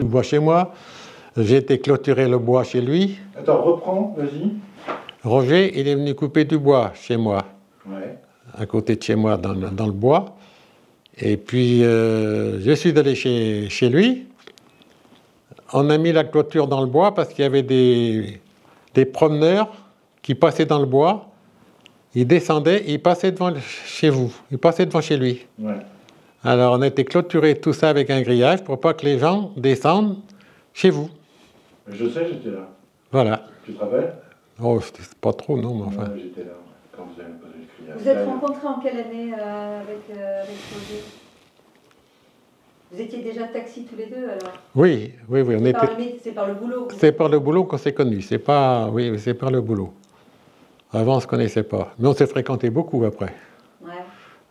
bois chez moi. J'ai été clôturer le bois chez lui. Attends, reprends, vas-y. Roger, il est venu couper du bois chez moi, Ouais. à côté de chez moi, dans le bois. Et puis, je suis allé chez lui. On a mis la clôture dans le bois parce qu'il y avait des promeneurs qui passaient dans le bois. Ils descendaient, ils passaient devant chez vous, ils passaient devant chez lui. Ouais. Alors, on a été clôturé tout ça avec un grillage pour pas que les gens descendent chez vous. Je sais, j'étais là. Voilà. Tu te rappelles? Oh, c'était pas trop, non, mais enfin. Ouais, j'étais là, quand vous avez posé le grillage. Vous êtes rencontrés en quelle année avec Roger? Vous étiez déjà taxi tous les deux alors? Oui, on était. C'est par le boulot. C'est par le boulot qu'on s'est connus. C'est pas, oui, c'est par le boulot. Avant, on ne se connaissait pas. Mais on s'est fréquenté beaucoup après. Ouais.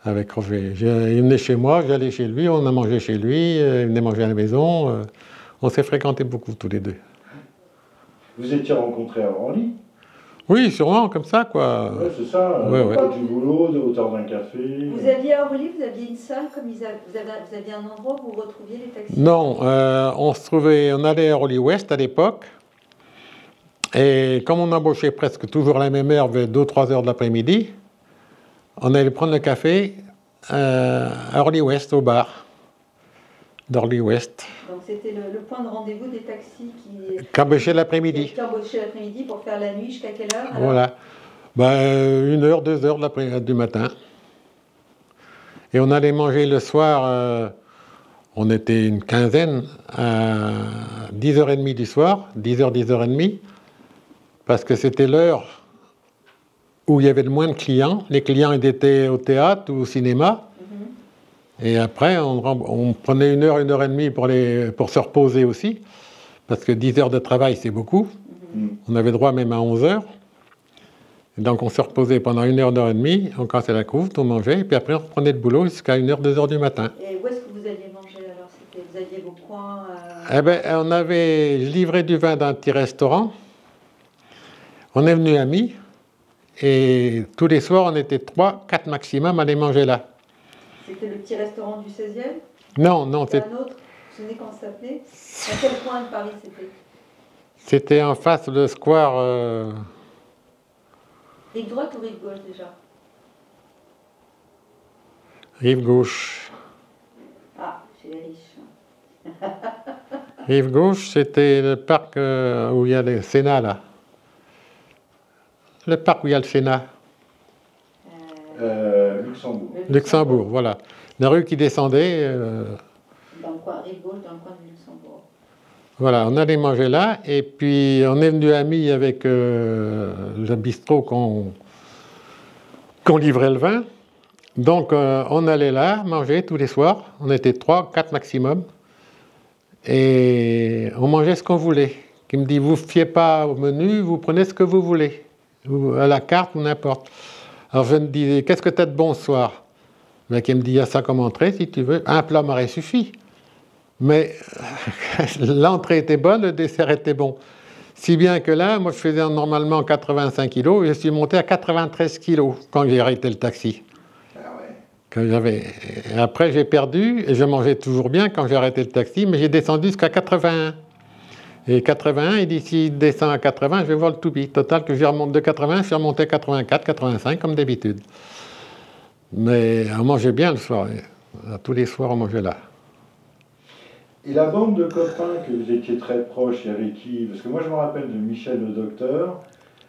Avec Roger. Il venait chez moi, j'allais chez lui, on a mangé chez lui, il venait manger à la maison. On s'est fréquenté beaucoup tous les deux. Vous étiez rencontrés à Orly? Oui, sûrement, comme ça, quoi. Ouais, c'est ça. Ouais, au ouais. bord du boulot, de hauteur d'un café. Vous aviez à Orly, vous aviez une salle, comme vous aviez un endroit où vous retrouviez les taxis? Non, on allait à Orly Ouest à l'époque. Et comme on embauchait presque toujours à la même heure, vers 2 ou 3 heures de l'après-midi, on allait prendre le café à Orly Ouest, au bar d'Orly Ouest. Donc c'était le point de rendez-vous des taxis qui embauchaient l'après-midi. Qui embauchaient l'après-midi pour faire la nuit jusqu'à quelle heure alors? Voilà. 1 heure, 2 heures du matin. Et on allait manger le soir, on était une quinzaine, à 10h30 du soir, 10h, 10h30, parce que c'était l'heure où il y avait le moins de clients. Les clients ils étaient au théâtre ou au cinéma. Et après, on prenait 1 heure, 1h30 pour se reposer aussi, parce que 10 heures de travail, c'est beaucoup. On avait droit même à 11 heures. Et donc, on se reposait pendant 1 heure, 1h30, on cassait la croûte, on mangeait, et puis après, on reprenait le boulot jusqu'à 1h, 2h du matin. Et où est-ce que vous alliez manger alors? Vous aviez vos coins Eh bien, je livrais du vin dans un petit restaurant. On est venus amis, et tous les soirs, on était 3, 4 maximum à aller manger là. C'était le petit restaurant du 16e? Non, c'était un autre? Vous vous souvenez comment ça s'appelait? À quel coin de Paris c'était? C'était en face de square. Rive droite ou rive gauche déjà? Rive gauche. Ah, chez les riches. Rive gauche, c'était le parc où il y a le Sénat là. Le parc où il y a le Sénat. Luxembourg. Luxembourg, voilà. La rue qui descendait. Dans le coin, rive gauche, dans le coin de Luxembourg. Voilà, on allait manger là, et puis on est venu amis avec le bistrot qu'on livrait le vin. Donc on allait là manger tous les soirs. On était 3, 4 maximum. Et on mangeait ce qu'on voulait. Qui me dit, vous ne fiez pas au menu, vous prenez ce que vous voulez. À la carte ou n'importe. Alors je me disais, qu'est-ce que tu as de bon ce soir? Le mec il me dit, il y a ça comme entrée si tu veux. Un plat m'aurait suffi. Mais l'entrée était bonne, le dessert était bon. Si bien que là, moi je faisais normalement 85 kilos, et je suis monté à 93 kilos quand j'ai arrêté le taxi. Ah ouais. Après j'ai perdu, et je mangeais toujours bien quand j'ai arrêté le taxi, mais j'ai descendu jusqu'à 81. Et 81, il dit, s'il descend à 80, je vais voir le toupie. Total que je remonte de 80, je suis remonté à 84, 85, comme d'habitude. Mais on mangeait bien le soir. Tous les soirs, on mangeait là. Et la bande de copains que vous étiez très proches, il y avait qui? Parce que moi, je me rappelle de Michel le docteur,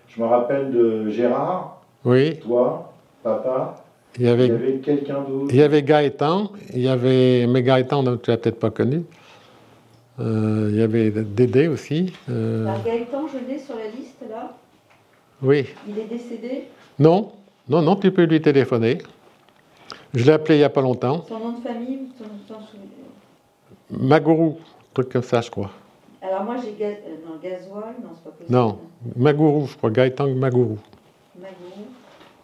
je me rappelle de Gérard, oui. Toi, papa. Il y avait quelqu'un d'autre? Il y avait Gaëtan, mais Gaëtan, tu l'as peut-être pas connu. Il y avait Dédé aussi. Gaëtan, je l'ai sur la liste là. Oui. Il est décédé? Non, tu peux lui téléphoner. Je l'ai appelé il n'y a pas longtemps. Son nom de famille, t'en souviens? Magourou, truc comme ça, je crois. Alors moi j'ai Gasoil, non c'est pas possible. Non, Magourou, je crois, Gaëtan Magourou. Magourou.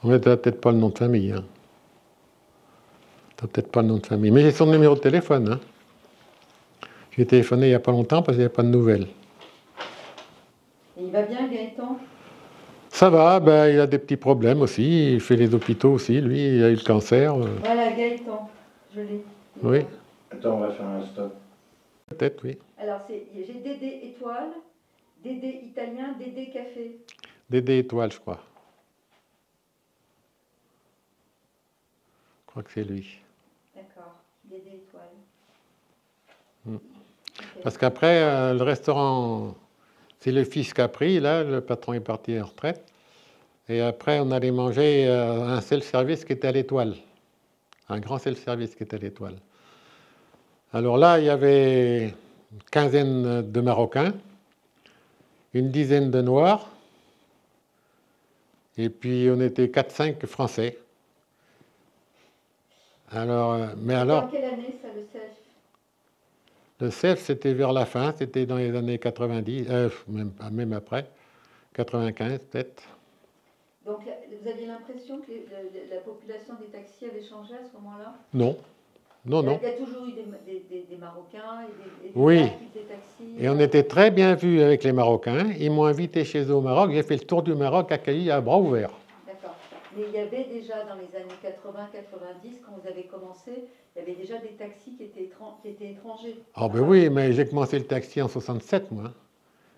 On n'a peut-être pas le nom de famille. Hein. T'as peut-être pas le nom de famille. Mais j'ai son numéro de téléphone. Hein. J'ai téléphoné il n'y a pas longtemps parce qu'il n'y a pas de nouvelles. Et il va bien, Gaëtan? Ça va, il a des petits problèmes aussi. Il fait les hôpitaux aussi, lui, il a eu le cancer. Voilà, Gaëtan, je l'ai. Oui. Attends, on va faire un stop. Peut-être, oui. Alors, j'ai Dédé Étoile, Dédé Italien, Dédé Café. Dédé Étoile, je crois. Je crois que c'est lui. D'accord, Dédé Étoile. Okay. Parce qu'après, le restaurant, c'est le fils qui a pris, là, le patron est parti en retraite. Et après, on allait manger un self-service qui était à l'Étoile. Un grand self-service qui était à l'Étoile. Alors là, il y avait une quinzaine de Marocains, une dizaine de Noirs, et puis on était 4-5 Français. Alors, Dans quelle année, ça, le self? Le self, c'était vers la fin, c'était dans les années 90, même après, 95 peut-être. Donc, vous aviez l'impression que la population des taxis avait changé à ce moment-là? Non. Non, non. Il y a toujours eu des Marocains et des oui. des taxis. Et on était très bien vus avec les Marocains. Ils m'ont invité chez eux au Maroc. J'ai fait le tour du Maroc, accueilli à bras ouverts. D'accord. Mais il y avait déjà dans les années 80-90, quand vous avez commencé, il y avait déjà des taxis qui étaient étrangers. Ah ben oui, mais j'ai commencé le taxi en 67, moi.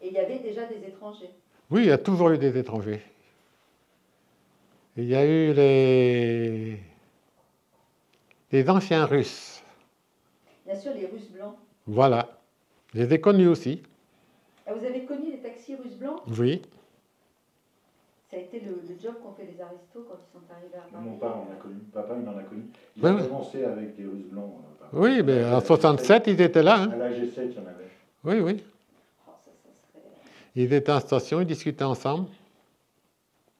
Et il y avait déjà des étrangers. Oui, il y a toujours eu des étrangers. Il y a eu les anciens Russes. Bien sûr, les Russes blancs. Voilà. Je les ai connus aussi. Ah, vous avez connu les taxis Russes blancs? Oui. Ça a été le job qu'ont fait les aristos quand ils sont arrivés à Paris. Mon père en a connu. Papa, il en a connu. Il a commencé avec des Russes blancs. Oui, mais en 67, ils étaient là. Hein. À la G7, il y en avait. Oui, oui. Oh, ça serait... Ils étaient en station, ils discutaient ensemble.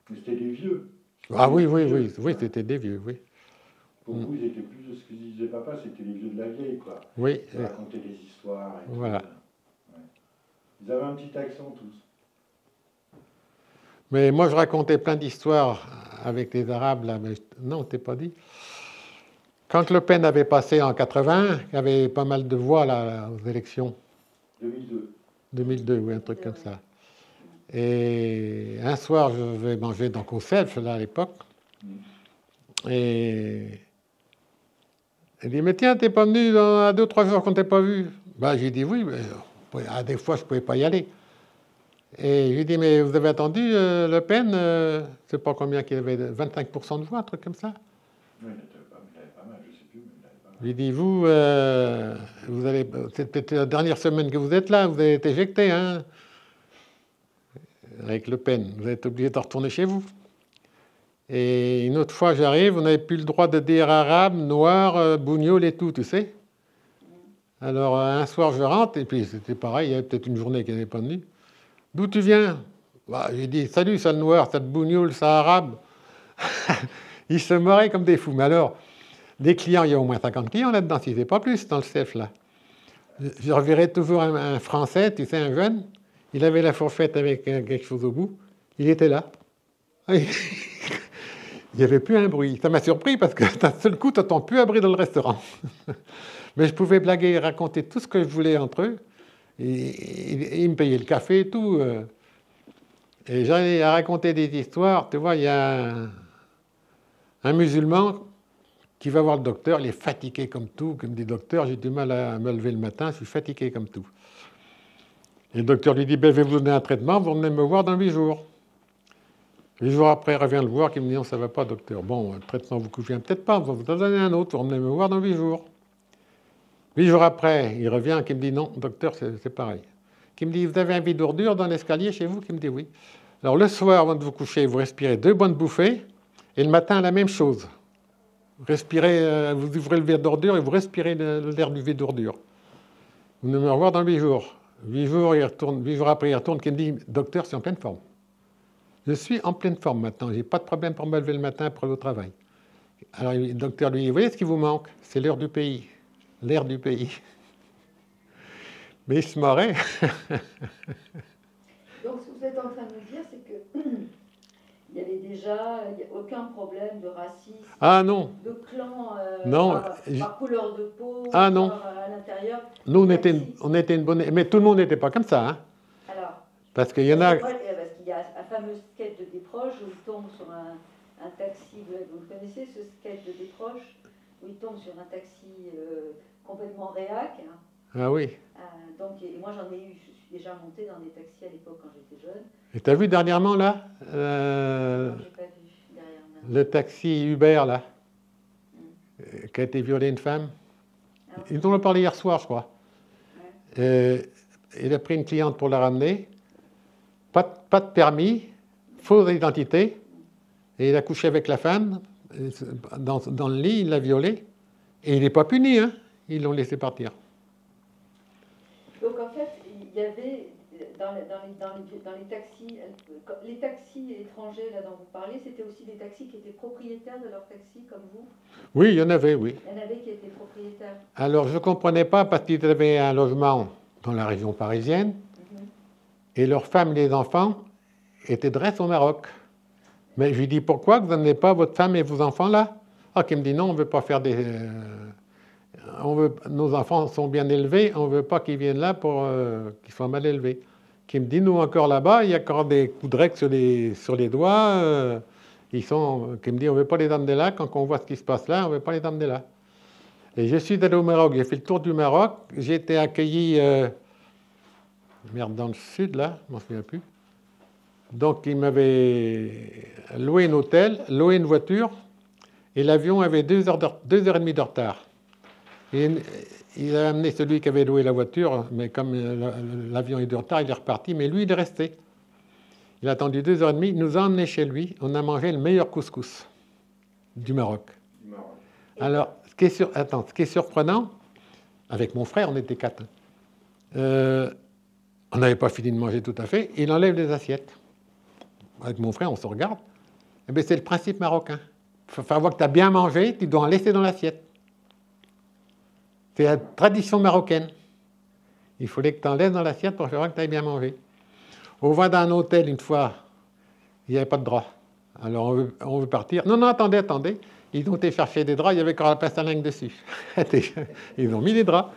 Mais c'était des vieux. Ah oui, oui, oui. Oui, c'était des vieux, oui. Pour vous, ils étaient plus de ce que disait papa, c'était les vieux de la vieille, quoi. Oui. Ils racontaient des histoires. Et voilà. tout. Ouais. Ils avaient un petit accent tous. Mais moi, je racontais plein d'histoires avec les Arabes, là, mais non, t'es pas dit. Quand Le Pen avait passé en 80, il y avait pas mal de voix là, aux élections. 2002. 2002, oui, un truc comme ça. Et un soir, je vais manger donc au self, là, à l'époque. Et elle dit, mais tiens, t'es pas venu à 2-3 jours qu'on t'ait pas vu. Ben, j'ai dit oui, mais à des fois, je pouvais pas y aller. Et je lui ai dit, mais vous avez attendu Le Pen, c'est pas combien qu'il avait, 25% de voix, un truc comme ça. Oui, il avait pas mal, je sais plus, mais il avait pas mal. Je lui ai dit, vous allez, c'est peut-être la dernière semaine que vous êtes là, vous avez été éjecté, hein, avec Le Pen. Vous êtes obligé de retourner chez vous. Et une autre fois, j'arrive, vous n'avez plus le droit de dire arabe, noir, bougnoul et tout, tu sais. Alors, un soir, je rentre, et puis c'était pareil, il y avait peut-être une journée qui n'était pas venue. D'où tu viens? Bah, j'ai dit, salut, ça le noir, ça le bougnoul, ça arabe. Ils se marraient comme des fous. Mais alors, des clients, il y a au moins 50 clients là-dedans, si ce n'est pas plus, dans le CEF, là. Je reverrai toujours un Français, tu sais, un jeune. Il avait la fourchette avec quelque chose au bout. Il était là. Il n'y avait plus un bruit. Ça m'a surpris parce que d'un seul coup, tu n'entends plus un bruit dans le restaurant. Mais je pouvais blaguer et raconter tout ce que je voulais entre eux. Et ils me payaient le café et tout. Et j'allais à raconter des histoires. Tu vois, il y a un musulman qui va voir le docteur. Il est fatigué comme tout. Comme dit le docteur, j'ai du mal à me lever le matin. Je suis fatigué comme tout. Et le docteur lui dit, ben, je vais vous donner un traitement. Vous venez me voir dans 8 jours. 8 jours après, il revient le voir. Il me dit, non, ça ne va pas, docteur. Bon, le traitement vous convient peut-être pas. Vous en donner un autre. Vous venez me voir dans 8 jours. 8 jours après, il revient, qui me dit non, docteur, c'est pareil. Qui me dit, vous avez un vide d'ordure dans l'escalier chez vous? Qui me dit oui. Alors le soir, avant de vous coucher, vous respirez 2 bonnes bouffées, et le matin, la même chose. Vous respirez, vous ouvrez le vide d'ordure et vous respirez l'air du vide d'ordure. Vous venez me revoir dans 8 jours. 8 jours, 8 jours après, il retourne, qui me dit, docteur, c'est en pleine forme. Je suis en pleine forme maintenant, j'ai pas de problème pour me lever le matin pour aller au travail. Alors le docteur lui dit, vous voyez ce qui vous manque? C'est l'heure du pays. L'air du pays. Mais il se marrait. Donc, ce que vous êtes en train de nous dire, c'est que il y avait déjà aucun problème de racisme, de clan non, par couleur de peau, non. À l'intérieur. Nous, on était une bonne... Mais tout le monde n'était pas comme ça. Hein. Alors, parce qu'il y en a... Parce qu'il y a un fameux sketch de Desproges où il tombe sur un taxi. Vous connaissez ce sketch de Desproges? Où il tombe sur un taxi complètement réac, hein, Ah oui. Donc, et moi, j'en ai eu, je suis déjà montée dans des taxis à l'époque quand j'étais jeune. Et t'as vu dernièrement, là, Non, j'ai pas vu derrière moi. le taxi Uber, là, qui a été violé une femme? Ah oui. Ils en ont parlé hier soir, je crois. Il a pris une cliente pour la ramener. Pas de permis, fausse identité. Et il a couché avec la femme dans le lit, il l'a violée. Et il n'est pas puni, hein. Ils l'ont laissé partir. Donc en fait, il y avait dans les taxis étrangers là dont vous parlez, c'était aussi des taxis qui étaient propriétaires de leurs taxis comme vous? Oui, il y en avait, oui. Il y en avait qui étaient propriétaires. Alors je ne comprenais pas parce qu'ils avaient un logement dans la région parisienne et leurs femmes et les enfants étaient de reste au Maroc. Mais je lui dis pourquoi vous n'amenez pas votre femme et vos enfants là? Ah, qui me dit non, on ne veut pas faire des. Nos enfants sont bien élevés, on ne veut pas qu'ils viennent là pour qu'ils soient mal élevés. Qui me dit nous encore là-bas, il y a encore des coups de règle sur les doigts. Qui me dit on ne veut pas les amener là, quand on voit ce qui se passe là, on ne veut pas les amener là. Et je suis allé au Maroc, j'ai fait le tour du Maroc, j'ai été accueilli dans le sud là, je ne m'en souviens plus. Donc il m'avait loué un hôtel, loué une voiture, et l'avion avait 2 heures et demie de retard. Et il a amené celui qui avait loué la voiture, mais comme l'avion est de retard, il est reparti, mais lui il est resté. Il a attendu 2 heures et demie, il nous a emmenés chez lui, on a mangé le meilleur couscous du Maroc. Alors, ce qui est surprenant, avec mon frère, on était 4. On n'avait pas fini de manger tout à fait, il enlève les assiettes. Avec mon frère, on se regarde. Eh bien, c'est le principe marocain. Il faut voir que tu as bien mangé, tu dois en laisser dans l'assiette. C'est la tradition marocaine. Il fallait que tu en laisses dans l'assiette pour faire voir que tu as bien mangé. On va dans un hôtel une fois, il n'y avait pas de drap. Alors on veut partir. Non, attendez. Ils ont été chercher des draps, il y avait encore la pince à linge dessus. Ils ont mis les draps.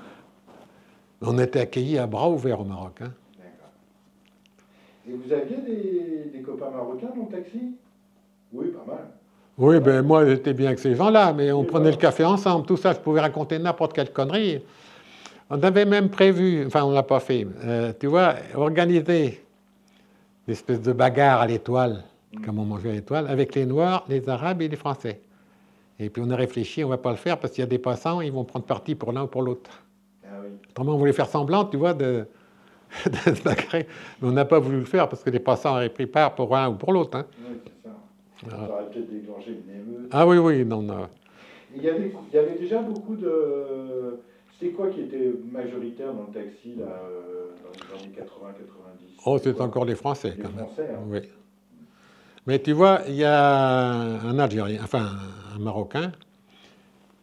On était accueillis à bras ouverts au Maroc. Hein. D'accord. Et vous aviez des copains marocains dans le taxi? Oui, pas mal. Oui, ben moi j'étais bien avec ces gens-là, mais on prenait le café ensemble, tout ça, je pouvais raconter n'importe quelle connerie. On avait même prévu, enfin on ne l'a pas fait, tu vois, organiser une espèce de bagarre à l'étoile, comme on mangeait à l'étoile, avec les Noirs, les Arabes et les français. Et puis on a réfléchi, on ne va pas le faire parce qu'il y a des passants, ils vont prendre parti pour l'un ou pour l'autre. Ah oui. Autrement, on voulait faire semblant, tu vois, de se bagarrer. Mais on n'a pas voulu le faire parce que les passants avaient pris part pour l'un ou pour l'autre. Hein. Oui, c'est ça. Ça aurait peut-être déclenché une émeute. Ah oui, non. Il y avait déjà beaucoup de... C'était quoi qui était majoritaire dans le taxi là, dans les années 80-90? Oh, c'est encore les Français Les quand même. Français, hein. Oui. Mais tu vois, il y a un Algérien, enfin un Marocain,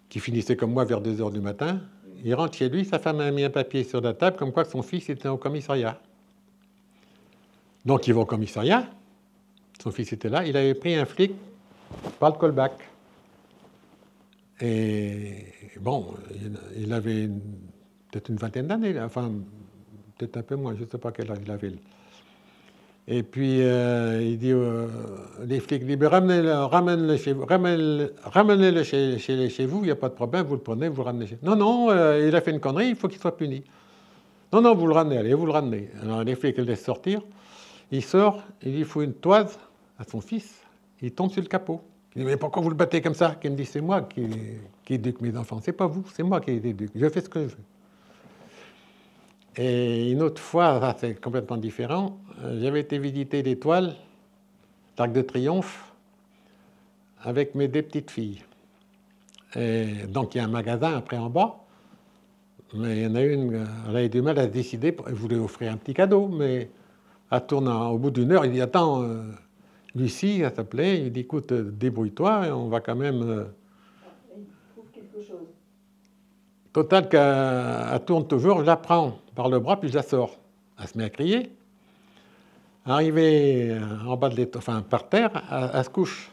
qui finissait comme moi vers 2 heures du matin. Il rentre chez lui, sa femme a mis un papier sur la table comme quoi son fils était au commissariat. Donc il va au commissariat, son fils était là, il avait pris un flic par le callback. Et bon, il avait peut-être une vingtaine d'années, enfin peut-être un peu moins, je ne sais pas quel âge il avait. Et puis il dit, les flics libres, ramenez-le chez vous, ramenez-le chez vous, il n'y a pas de problème, vous le prenez, vous le ramenez chez vous. Non, il a fait une connerie, il faut qu'il soit puni. Non, vous le ramenez, allez, vous le ramenez. Alors les flics le laissent sortir, il sort, il faut une toise à son fils, il tombe sur le capot. Il dit, mais pourquoi vous le battez comme ça? Il me dit, c'est moi qui éduque mes enfants, c'est pas vous, c'est moi qui éduque, je fais ce que je veux. Et une autre fois, ça c'est complètement différent, j'avais été visiter l'Étoile, l'Arc de Triomphe, avec mes 2 petites filles. Et donc il y a un magasin après en bas, mais il y en a une, elle a eu du mal à se décider, elle voulait offrir un petit cadeau, mais elle tourne au bout d'1 heure, il dit, attends, Lucie, ça s'appelait, il dit, écoute, débrouille-toi, on va quand même... Il trouve quelque chose. Total qu'elle tourne toujours, je la prends par le bras, puis je la sors. Elle se met à crier. Arrivée en bas de l'étoile, enfin par terre, elle se couche.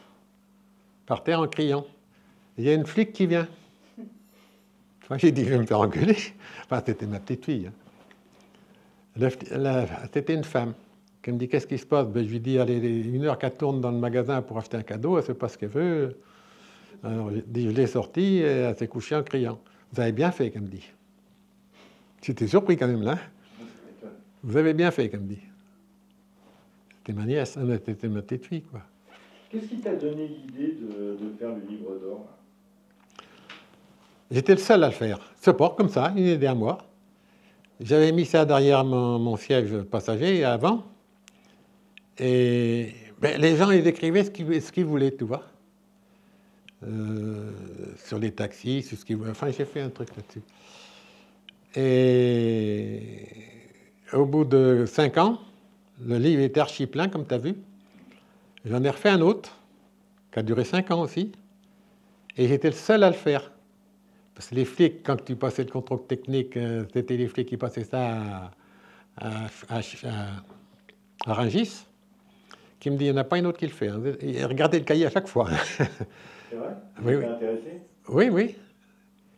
Par terre en criant. Il y a une flic qui vient. Enfin, j'ai dit, je vais me faire engueuler. Enfin, c'était ma petite fille. C'était une femme qui me dit, qu'est-ce qui se passe? Ben, je lui dis, allez, 1 heure qu'elle tourne dans le magasin pour acheter un cadeau, elle ne sait pas ce qu'elle veut. Alors, je l'ai sortie et elle s'est couchée en criant. Vous avez bien fait, qu'elle me dit. J'étais surpris quand même là. Vous avez bien fait, comme dit. C'était ma nièce, c'était ma petite fille, quoi. Qu'est-ce qui t'a donné l'idée de faire le livre d'or? J'étais le seul à le faire. Support, comme ça, une idée à moi. J'avais mis ça derrière mon siège passager avant. Et ben, les gens, ils écrivaient ce qu'ils voulaient, tu vois. Sur les taxis, sur ce qu'ils voulaient. Enfin, j'ai fait un truc là-dessus. Et au bout de 5 ans, le livre était archi plein, comme tu as vu. J'en ai refait un autre, qui a duré 5 ans aussi. Et j'étais le seul à le faire. Parce que les flics, quand tu passais le contrôle technique, c'était les flics qui passaient ça à Rungis, qui me dit, il n'y en a pas une autre qui le fait. Et regardez le cahier à chaque fois. C'est vrai? Oui, T'es intéressé? Oui, oui.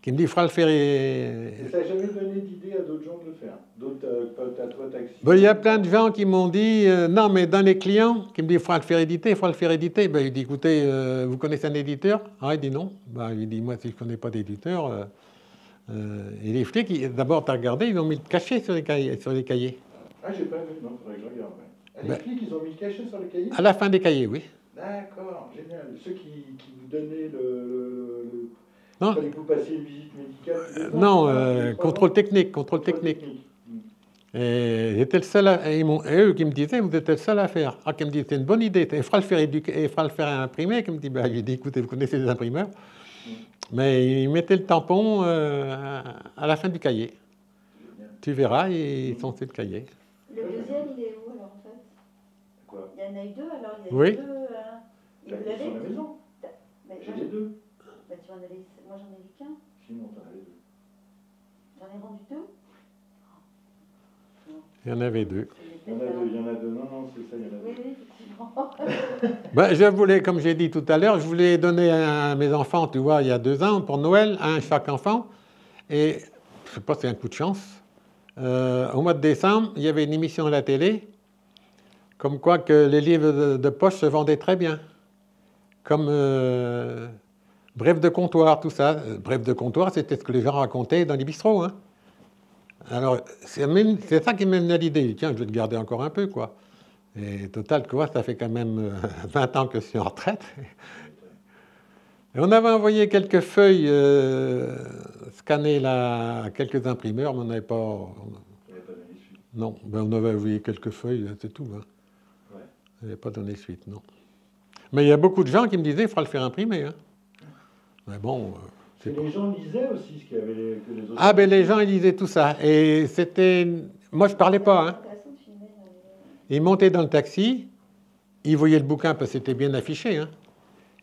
Qui me dit, il faudra le faire. Et ça n'a jamais donné d'idée à d'autres gens de le faire? D'autres potes à toi, taxi? Ben, il y a plein de gens qui m'ont dit, non, mais dans les clients, qui me disent, il faudra le faire éditer, il faudra le faire éditer. Ben, il dit, écoutez, vous connaissez un éditeur? Ah, il dit non. Ben, il dit, moi, si je ne connais pas d'éditeur. Et les flics, d'abord, tu as regardé, ils ont mis le cachet sur les cahiers. Ah, j'ai pas vu, non, il faudrait que je regarde. Ouais. Ah, les Ben, flics, ils ont mis le cachet sur les cahiers? À la fin des cahiers, oui. D'accord, génial. Ceux qui vous donnaient le... Non, Il fallait que vous passiez une visite médicale? non, contrôle technique, contrôle technique. Et j'étais le seul et eux qui me disaient, vous êtes le seul à faire. Ah, qui me disaient, c'est une bonne idée, il faudra le faire imprimer. Qui me dit, bah, j'ai dit, écoutez, vous connaissez les imprimeurs. Mais ils mettaient le tampon à la fin du cahier. Génial. Tu verras, ils sont sur le cahier. Le deuxième, il est où alors en fait? Quoi? Il y en a eu deux alors? Il y a Oui. eu deux. Et vous Ils l'avez? sont à la maison. Mais J'ai moi, les deux. bah, tu en avais... Moi j'en ai vu qu'un. Sinon, t'en as les deux. J'en ai vendu deux. Il y en avait deux. Il y en a deux, il y en a deux. Non, non, c'est ça, il y en a Oui, deux. oui, effectivement. Ben, je voulais, comme j'ai dit tout à l'heure, je voulais donner à mes enfants, tu vois, il y a 2 ans, pour Noël, un chaque enfant. Et je ne sais pas, c'est un coup de chance. Au mois de décembre, il y avait une émission à la télé, comme quoi que les livres de poche se vendaient très bien. Comme Bref de comptoir, tout ça. Bref de comptoir, c'était ce que les gens racontaient dans les bistrots. Hein. Alors, c'est ça qui m'a mené à l'idée. Tiens, je vais te garder encore un peu, quoi. Et total, quoi, ça fait quand même 20 ans que je suis en retraite. Et on avait envoyé quelques feuilles scannées là, à quelques imprimeurs, mais on n'avait pas... Il n'y avait pas donné suite. Non, ben, on avait envoyé quelques feuilles, c'est tout. Hein. Ouais. On n'avait pas donné suite, non. Mais il y a beaucoup de gens qui me disaient, il faudra le faire imprimer. Hein. Mais bon... Et les gens lisaient aussi ce qu'il y avait que les autres. Ah, ben les gens, ils lisaient tout ça. Et c'était... Moi, je ne parlais pas. Hein. Ils montaient dans le taxi, ils voyaient le bouquin parce que c'était bien affiché. Hein.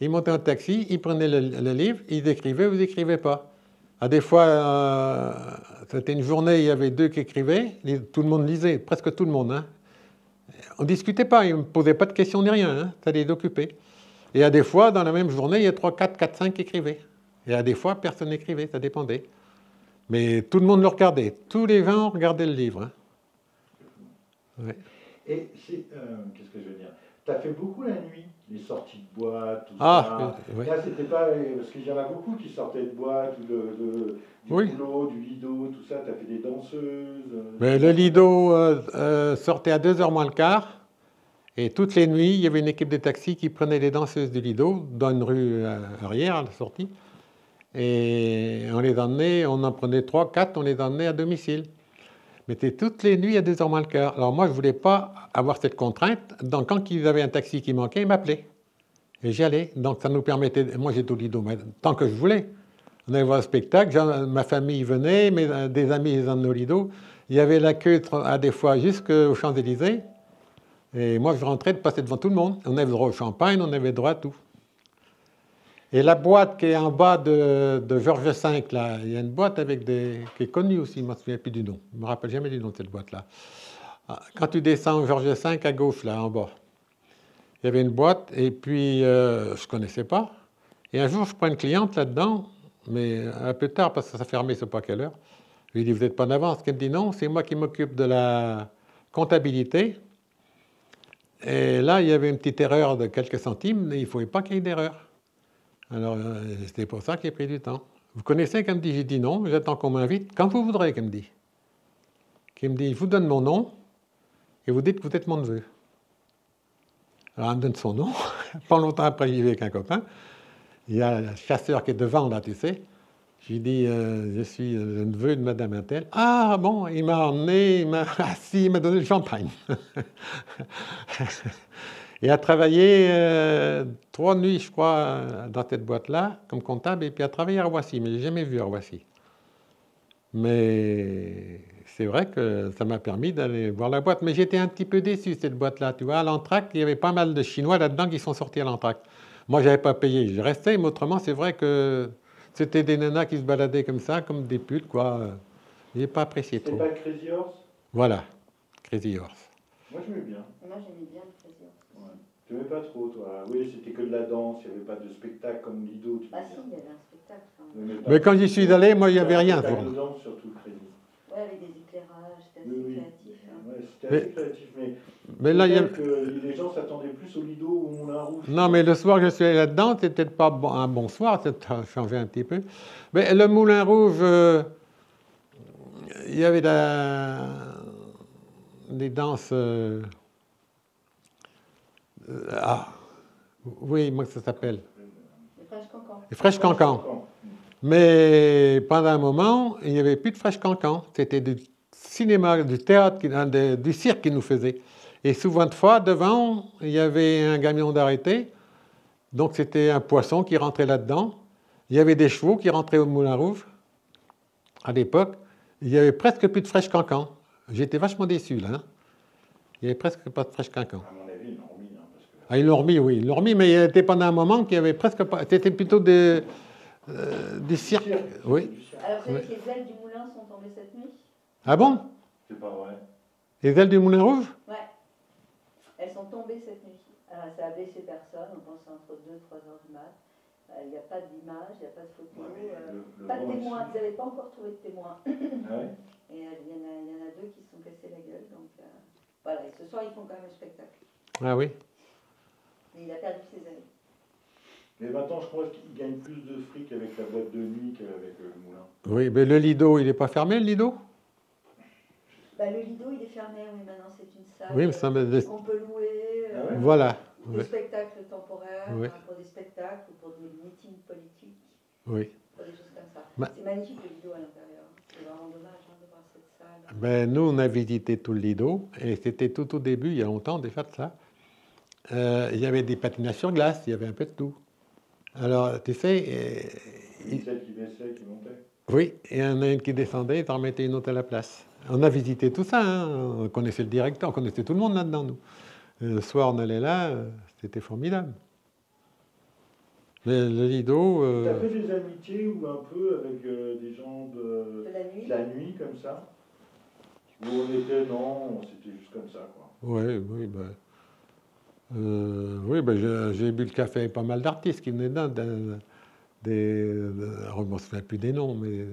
Ils montaient dans le taxi, ils prenaient le livre, ils écrivaient ou ils n'écrivaient pas. Ah, des fois, c'était une journée, il y avait 2 qui écrivaient, tout le monde lisait, presque tout le monde. Hein. On ne discutait pas, ils ne me posaient pas de questions ni rien, hein. Ça les occupait. Et à des fois, dans la même journée, il y a 3, 4, 4, 5 qui écrivaient. Et à des fois, personne n'écrivait, ça dépendait. Mais tout le monde le regardait. Tous les gens regardaient le livre. Hein. Ouais. Et qu'est-ce que je veux dire? Tu as fait beaucoup la nuit, les sorties de boîte, tout Ah, ça. ouais. Là, c'était pas. Parce qu'il y en a beaucoup qui sortaient de boîte, ou du Oui. boulot, du lido, tout ça. Tu as fait des danseuses. Mais le Lido sortait à 2h moins le quart. Et toutes les nuits, il y avait une équipe de taxis qui prenait les danseuses du Lido dans une rue arrière, à la sortie. Et on les emmenait, on en prenait 3, 4, on les emmenait à domicile. Mais c'était toutes les nuits à 2h moins le quart. Alors moi, je ne voulais pas avoir cette contrainte. Donc quand ils avaient un taxi qui manquait, ils m'appelaient. Et j'y allais. Donc ça nous permettait... Moi, j'étais au Lido, mais tant que je voulais. On allait voir le spectacle, ma famille venait, des amis les emmenaient au Lido. Il y avait la queue à des fois jusqu'aux Champs-Élysées. Et moi, je rentrais de passer devant tout le monde. On avait droit au champagne, on avait droit à tout. Et la boîte qui est en bas de Georges V, là, il y a une boîte avec qui est connue aussi, je ne me souviens plus du nom. Je ne me rappelle jamais du nom de cette boîte-là. Quand tu descends Georges V à gauche, là, en bas, il y avait une boîte, et puis je ne connaissais pas. Et un jour, je prends une cliente là-dedans, mais un peu tard, parce que ça fermait, je ne sais pas à quelle heure. Je lui dis, vous n'êtes pas en avance? Elle me dit, non, c'est moi qui m'occupe de la comptabilité. Et là, il y avait une petite erreur de quelques centimes, mais il ne fallait pas qu'il y ait d'erreur. Alors, c'était pour ça qu'il a pris du temps. Vous connaissez, qu'elle me dit? J'ai dit non, j'attends qu'on m'invite quand vous voudrez, qu'elle me dit. qui me dit, je vous donne mon nom et vous dites que vous êtes mon neveu. Alors, elle me donne son nom. Pas longtemps après, j'y vais avec un copain. Il y a le chasseur qui est devant, là, tu sais. Je lui dis, je suis le neveu de Madame Intel. Ah bon, il m'a emmené, il m'a assis, il m'a donné le champagne. Et a travaillé 3 nuits, je crois, dans cette boîte-là, comme comptable, et puis a travaillé à Roissy, mais je n'ai jamais vu à Roissy. Mais c'est vrai que ça m'a permis d'aller voir la boîte. Mais j'étais un petit peu déçu, cette boîte-là. Tu vois, à l'entracte, il y avait pas mal de Chinois là-dedans qui sont sortis à l'entracte. Moi, je n'avais pas payé, je restais, mais autrement, c'est vrai que c'était des nanas qui se baladaient comme ça, comme des putes, quoi. Je n'ai pas apprécié C'était trop. pas Crazy Horse? Voilà, Crazy Horse. Moi, j'aimais bien. Moi, j'aimais bien le Crazy Horse. Ouais. Tu n'aimais pas trop, toi? Oui, c'était que de la danse, il n'y avait pas de spectacle comme Lido. Tu Ah veux si, dire. il y avait un spectacle. Quand même. Mais Mais quand j'y suis allé, moi, il n'y avait rien. Spectacle de danse, surtout Crazy. Ouais, avec des éclairages, c'était assez Oui. créatif. Hein. Ouais, c'était assez créatif, Mais là, il y a... que les gens s'attendaient plus au Lido ou au Moulin Rouge. Non, mais le soir que je suis allé là-dedans, c'était peut-être pas un bon soir, ça a changé un petit peu. Mais le Moulin Rouge, il y avait des danses... oui, moi ça s'appelle. Les French Cancans. Les Fresh Cancans. Mais pendant un moment, il n'y avait plus de Fresh Cancans. C'était du cinéma, du théâtre, du cirque qui nous faisait. Et souvent de fois, devant, il y avait un camion d'arrêté. Donc c'était un poisson qui rentrait là-dedans. Il y avait des chevaux qui rentraient au Moulin Rouge. À l'époque, il n'y avait presque plus de Fresh Cancans. J'étais vachement déçu, là. Hein. Il n'y avait presque pas de Fresh Cancans. À mon avis, ils l'ont remis. Hein, parce que... Ah, ils l'ont remis, oui. Ils l'ont remis, mais il était pendant un moment qu'il n'y avait presque pas... C'était plutôt du cirque. Oui. Alors, vous savez que les ailes du moulin sont tombées cette nuit? Ah bon? C'est pas vrai. Les ailes du Moulin Rouge? Ouais. Elles sont tombées cette nuit. Alors, ça a blessé personne. On pense entre 2 et 3 heures du mat. Il n'y a pas d'image, il n'y a pas de photo, Ouais, pas de témoins. Ils n'avaient pas encore trouvé de témoins. Ah ouais. Et il y en a 2 qui se sont cassés la gueule. Donc, voilà. Et ce soir, ils font quand même le spectacle. Ah oui. Mais il a perdu ses ailes. Mais maintenant, je crois qu'il gagne plus de fric avec la boîte de nuit qu'avec le moulin. Oui, mais le Lido, il n'est pas fermé, le Lido? Bah, le Lido, il est fermé, oui, maintenant c'est une salle Oui, mais ça me... qu'on peut louer, Ah ouais. Voilà. des Oui. spectacles temporaires, Oui. hein, pour des spectacles ou pour des meetings politiques, Oui. pour des choses comme ça. Bah. C'est magnifique le Lido à l'intérieur. C'est vraiment dommage hein, de voir cette salle. Ben, nous, on a visité tout le Lido, et c'était tout au début, il y a longtemps déjà de ça. Il y avait des patinages sur glace, il y avait un peu de tout. Alors, tu sais... Celle qui baissait, qui montait. Oui, et il y en a une qui descendait et t'en remettais une autre à la place. On a visité tout ça, hein. On connaissait le directeur, on connaissait tout le monde là-dedans, nous. Le soir, on allait là, c'était formidable. Mais le Lido... Tu as fait des amitiés ou un peu avec des gens De de la nuit. la nuit comme ça? Où on était, non, c'était juste comme ça, quoi. Oui, oui, j'ai bu le café avec pas mal d'artistes qui venaient dedans, je ne me souviens plus des noms, mais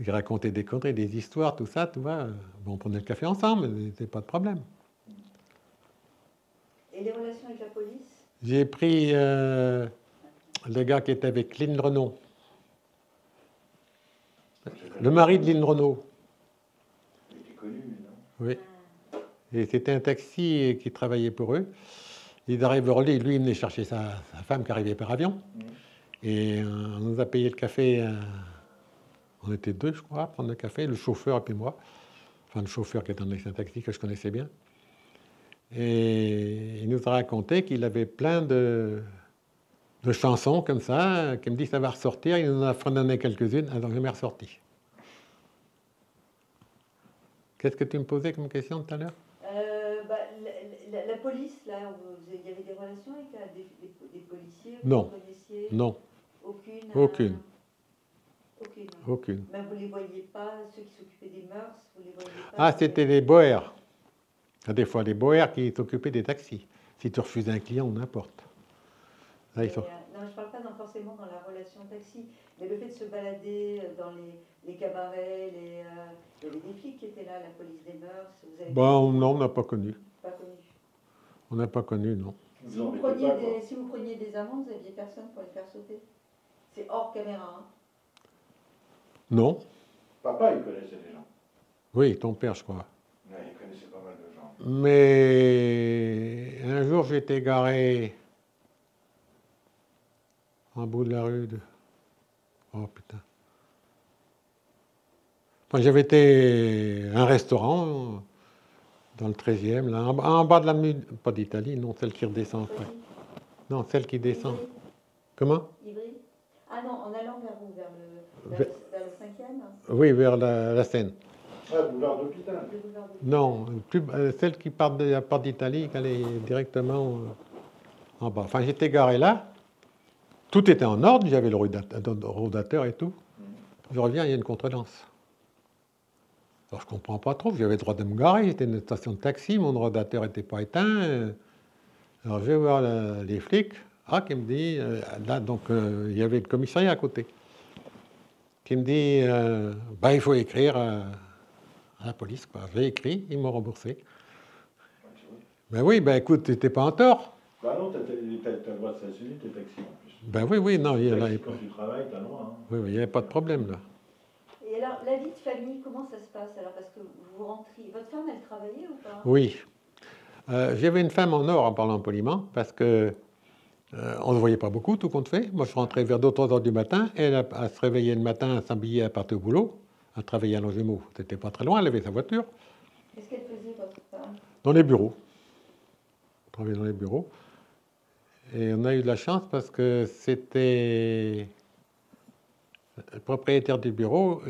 qui racontaient des conneries, des histoires, tout ça, tu vois. Bon, on prenait le café ensemble, c'était pas de problème. Et les relations avec la police? J'ai pris le gars qui était avec Lynn Renault, le mari de Lynn Renault. Il était connu, non? Oui. Et c'était un taxi qui travaillait pour eux. Il arrive à Orly, lui, il venait chercher sa femme qui arrivait par avion. Et on nous a payé le café. On était 2, je crois, à prendre le café, le chauffeur et puis moi. Enfin, le chauffeur qui était dans un taxi que je connaissais bien. Et il nous a raconté qu'il avait plein de chansons comme ça, qu'il me dit que ça va ressortir. Il nous en a fredonné quelques-unes, alors je m'ai ressorti. Qu'est-ce que tu me posais comme question tout à l'heure? La police, là, il y avait des relations avec des policiers que Non. vous connaissiez? Non, Aucune? aucune. Aucune. Aucune. Même vous ne les voyiez pas, ceux qui s'occupaient des mœurs, vous ne les voyiez pas? Ah, c'était les boers. Des fois, les boers qui s'occupaient des taxis. Si tu refusais un client ou n'importe. Là, ils sont... Non, je ne parle pas forcément dans la relation taxi, mais le fait de se balader dans les cabarets, il y avait des flics qui étaient là, la police des mœurs. Vous avez Bon, non, on n'a pas connu. pas connu. On n'a pas connu, non. Si vous preniez des amendes, vous n'aviez personne pour les faire sauter. C'est hors caméra. Hein. Non. Papa, il connaissait les gens. Oui, ton père, je crois. Ouais, il connaissait pas mal de gens. Mais un jour, j'étais garé en bout de la rue. Oh putain. Enfin, j'avais été à un restaurant dans le 13e, là, en bas de l'avenue, pas d'Italie, non, celle qui redescend après. Non, celle qui descend. Ivry. Comment? Ivry. Ah non, en allant vers où? Vers- Vers le 5e? Oui, vers la Seine. Ah, boulevard d'hôpital. Le boulevard de- Non, celle qui part de la porte d'Italie, qui allait directement en bas. Enfin, j'étais garé là. Tout était en ordre, j'avais le rodateur et tout. Je reviens, il y a une contredanse. Alors, je ne comprends pas trop, j'avais le droit de me garer, j'étais une station de taxi, mon rodateur n'était pas éteint. Alors, je vais voir les flics. Ah, qui me dit, là, donc, il y avait le commissariat à côté, qui me dit, il faut écrire à la police, quoi. J'ai écrit, ils m'ont remboursé. Ben oui, ben écoute, tu n'étais pas en tort. Bah non, t'as le droit de stationner tes taxis en plus. Ben oui, non, il y a, Quand tu travailles, t'as le droit. Hein. oui, il n'y avait pas de problème là. Et alors, la vie de famille, comment ça se passe alors? Parce que vous rentriez. Votre femme, elle travaillait ou pas? Oui. J'avais une femme en or en parlant poliment, parce que on ne se voyait pas beaucoup, tout compte fait. Moi, je rentrais vers 2-3 heures du matin. Elle se réveillait le matin, elle s'habillait, elle partait au boulot. Elle travaillait à Longjumeau. C'était pas très loin, elle avait sa voiture. Qu'est-ce qu'elle faisait, votre femme? Dans les bureaux. Elle travaillait dans les bureaux. Et on a eu de la chance parce que c'était le propriétaire du bureau.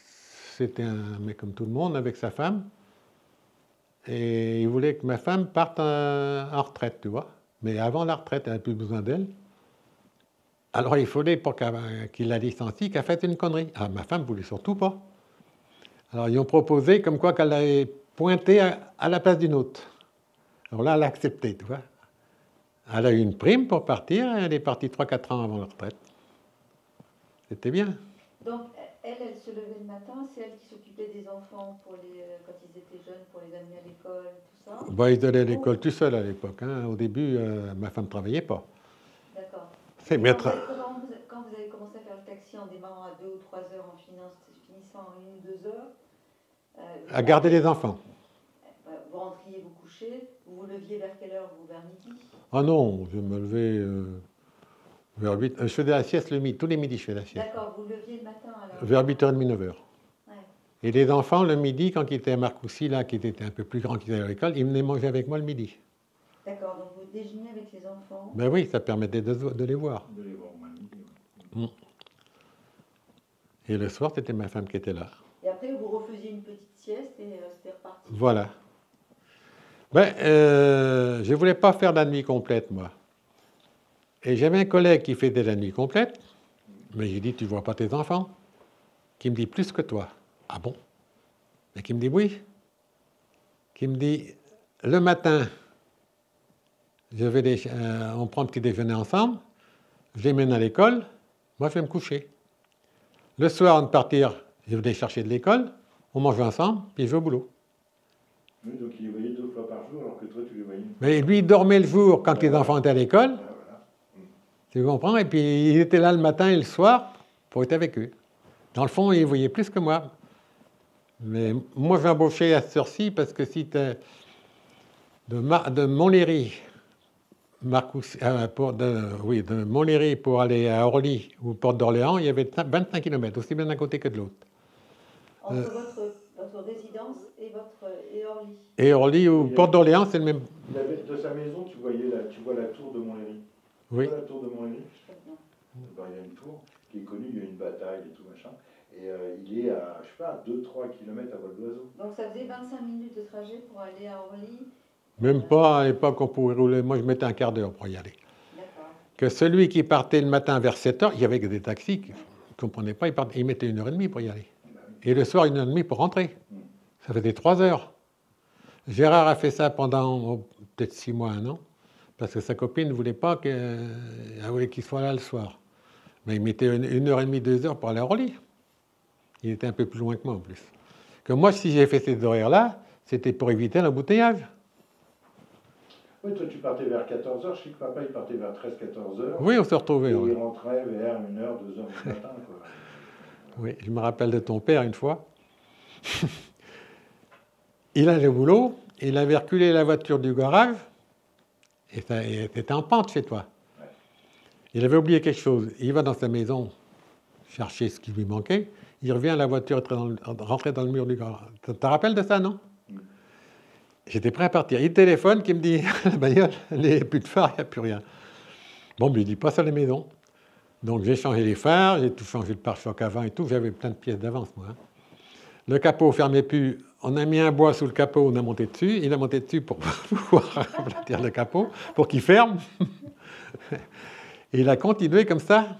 C'était un mec comme tout le monde, avec sa femme. Et il voulait que ma femme parte en retraite, tu vois. Mais avant la retraite, elle n'avait plus besoin d'elle. Alors il fallait, pour qu'il la licencie, qu'elle fasse une connerie. Ah, ma femme ne voulait surtout pas. Alors ils ont proposé comme quoi qu'elle allait pointer à la place d'une autre. Alors là, elle a accepté, tu vois. Elle a eu une prime pour partir, et elle est partie 3-4 ans avant la retraite. C'était bien. Donc, elle se levait le matin, c'est elle qui s'occupait des enfants pour quand ils étaient jeunes, pour les amener à l'école, tout ça? Bah, ils allaient à l'école tout seuls à l'époque. Hein. Au début, ma femme ne travaillait pas. D'accord. C'est maître. Quand vous avez commencé à faire le taxi en démarrant à 2 ou 3 heures, en finissant en 1 ou 2 heures, À garder les enfants. vous rentriez vous coucher, vous vous leviez vers quelle heure? Vous vers midi? Ah non, je me levais vers 8. Je faisais la sieste le midi. Tous les midis, je faisais la sieste. D'accord, vous leviez le matin alors? Vers 8h30, 9h. Ouais. Et les enfants, le midi, quand ils étaient à Marcoussis, là, qui étaient un peu plus grands qu'ils allaient à l'école, ils venaient manger avec moi le midi. D'accord, donc vous déjeunez avec les enfants? Ben oui, ça permettait de les voir. De les voir au moins le midi. Et le soir, c'était ma femme qui était là. Et après, vous refaisiez une petite sieste et c'était reparti? Voilà. Ben, je ne voulais pas faire la nuit complète, moi. Et j'avais un collègue qui faisait la nuit complète, mais j'ai dit, tu ne vois pas tes enfants? Qui me dit, plus que toi. Ah bon? Et qui me dit, oui. Qui me dit, le matin, on prend un petit déjeuner ensemble, je les mène à l'école, moi je vais me coucher. Le soir, avant de partir, je vais les chercher de l'école, on mange ensemble, puis je vais au boulot. Oui, donc il les voyait 2 fois par jour, alors que toi, tu les voyais une fois. Mais lui, il dormait le jour quand les enfants étaient à l'école, Ah, voilà. tu comprends, et puis il était là le matin et le soir pour être avec eux. Dans le fond, il voyait plus que moi. Mais moi, j'ai embauché à cette heure-ci parce que si tu es de Montlhéry, de Montlhéry pour aller à Orly ou Porte d'Orléans, il y avait 25 km, aussi bien d'un côté que de l'autre. Entre votre résidence et Orly? Et Orly ou Porte d'Orléans, c'est le même. De sa maison, tu vois la tour de Montlhéry. Oui. Tu vois la tour de Montlhéry? Je sais pas. Ben, il y a une tour qui est connue, il y a une bataille et tout machin. Et il est à, je sais pas, 2-3 km à vol d'oiseau. Donc ça faisait 25 minutes de trajet pour aller à Orly? Même pas à l'époque, on pouvait rouler. Moi, je mettais un quart d'heure pour y aller. D'accord. Que celui qui partait le matin vers 7h, il y avait que des taxis qui ne comprenaient pas, il mettait 1h30 pour y aller. Et le soir, 1h30 pour rentrer. Ça faisait 3 heures. Gérard a fait ça pendant peut-être 6 mois, 1 an, parce que sa copine ne voulait pas qu'il soit là le soir. Mais il mettait 1h30, 2 heures pour aller à Orly. Il était un peu plus loin que moi en plus. Que moi, si j'ai fait ces horaires-là, c'était pour éviter l'embouteillage. Oui, toi tu partais vers 14h, je sais que papa il partait vers 13-14h. Oui, on se retrouvait. Et Ouais. il rentrait vers 1h, 2h du matin. Quoi. Oui, je me rappelle de ton père une fois. il allait au boulot, il avait reculé la voiture du garage, et c'était en pente chez toi. Ouais. Il avait oublié quelque chose. Il va dans sa maison chercher ce qui lui manquait. Il revient, la voiture est rentrée dans le mur du garage. Tu te rappelles de ça, non? J'étais prêt à partir. Il téléphone, qui me dit la bagnole, il n'y a plus de phare, il n'y a plus rien. Bon, mais il dit passe à la maison. Donc j'ai changé les phares, j'ai tout changé le pare-choc avant et tout. J'avais plein de pièces d'avance, moi. Le capot ne fermait plus. On a mis un bois sous le capot, on a monté dessus. Il a monté dessus pour pouvoir aplatir le capot, pour qu'il ferme. Et il a continué comme ça.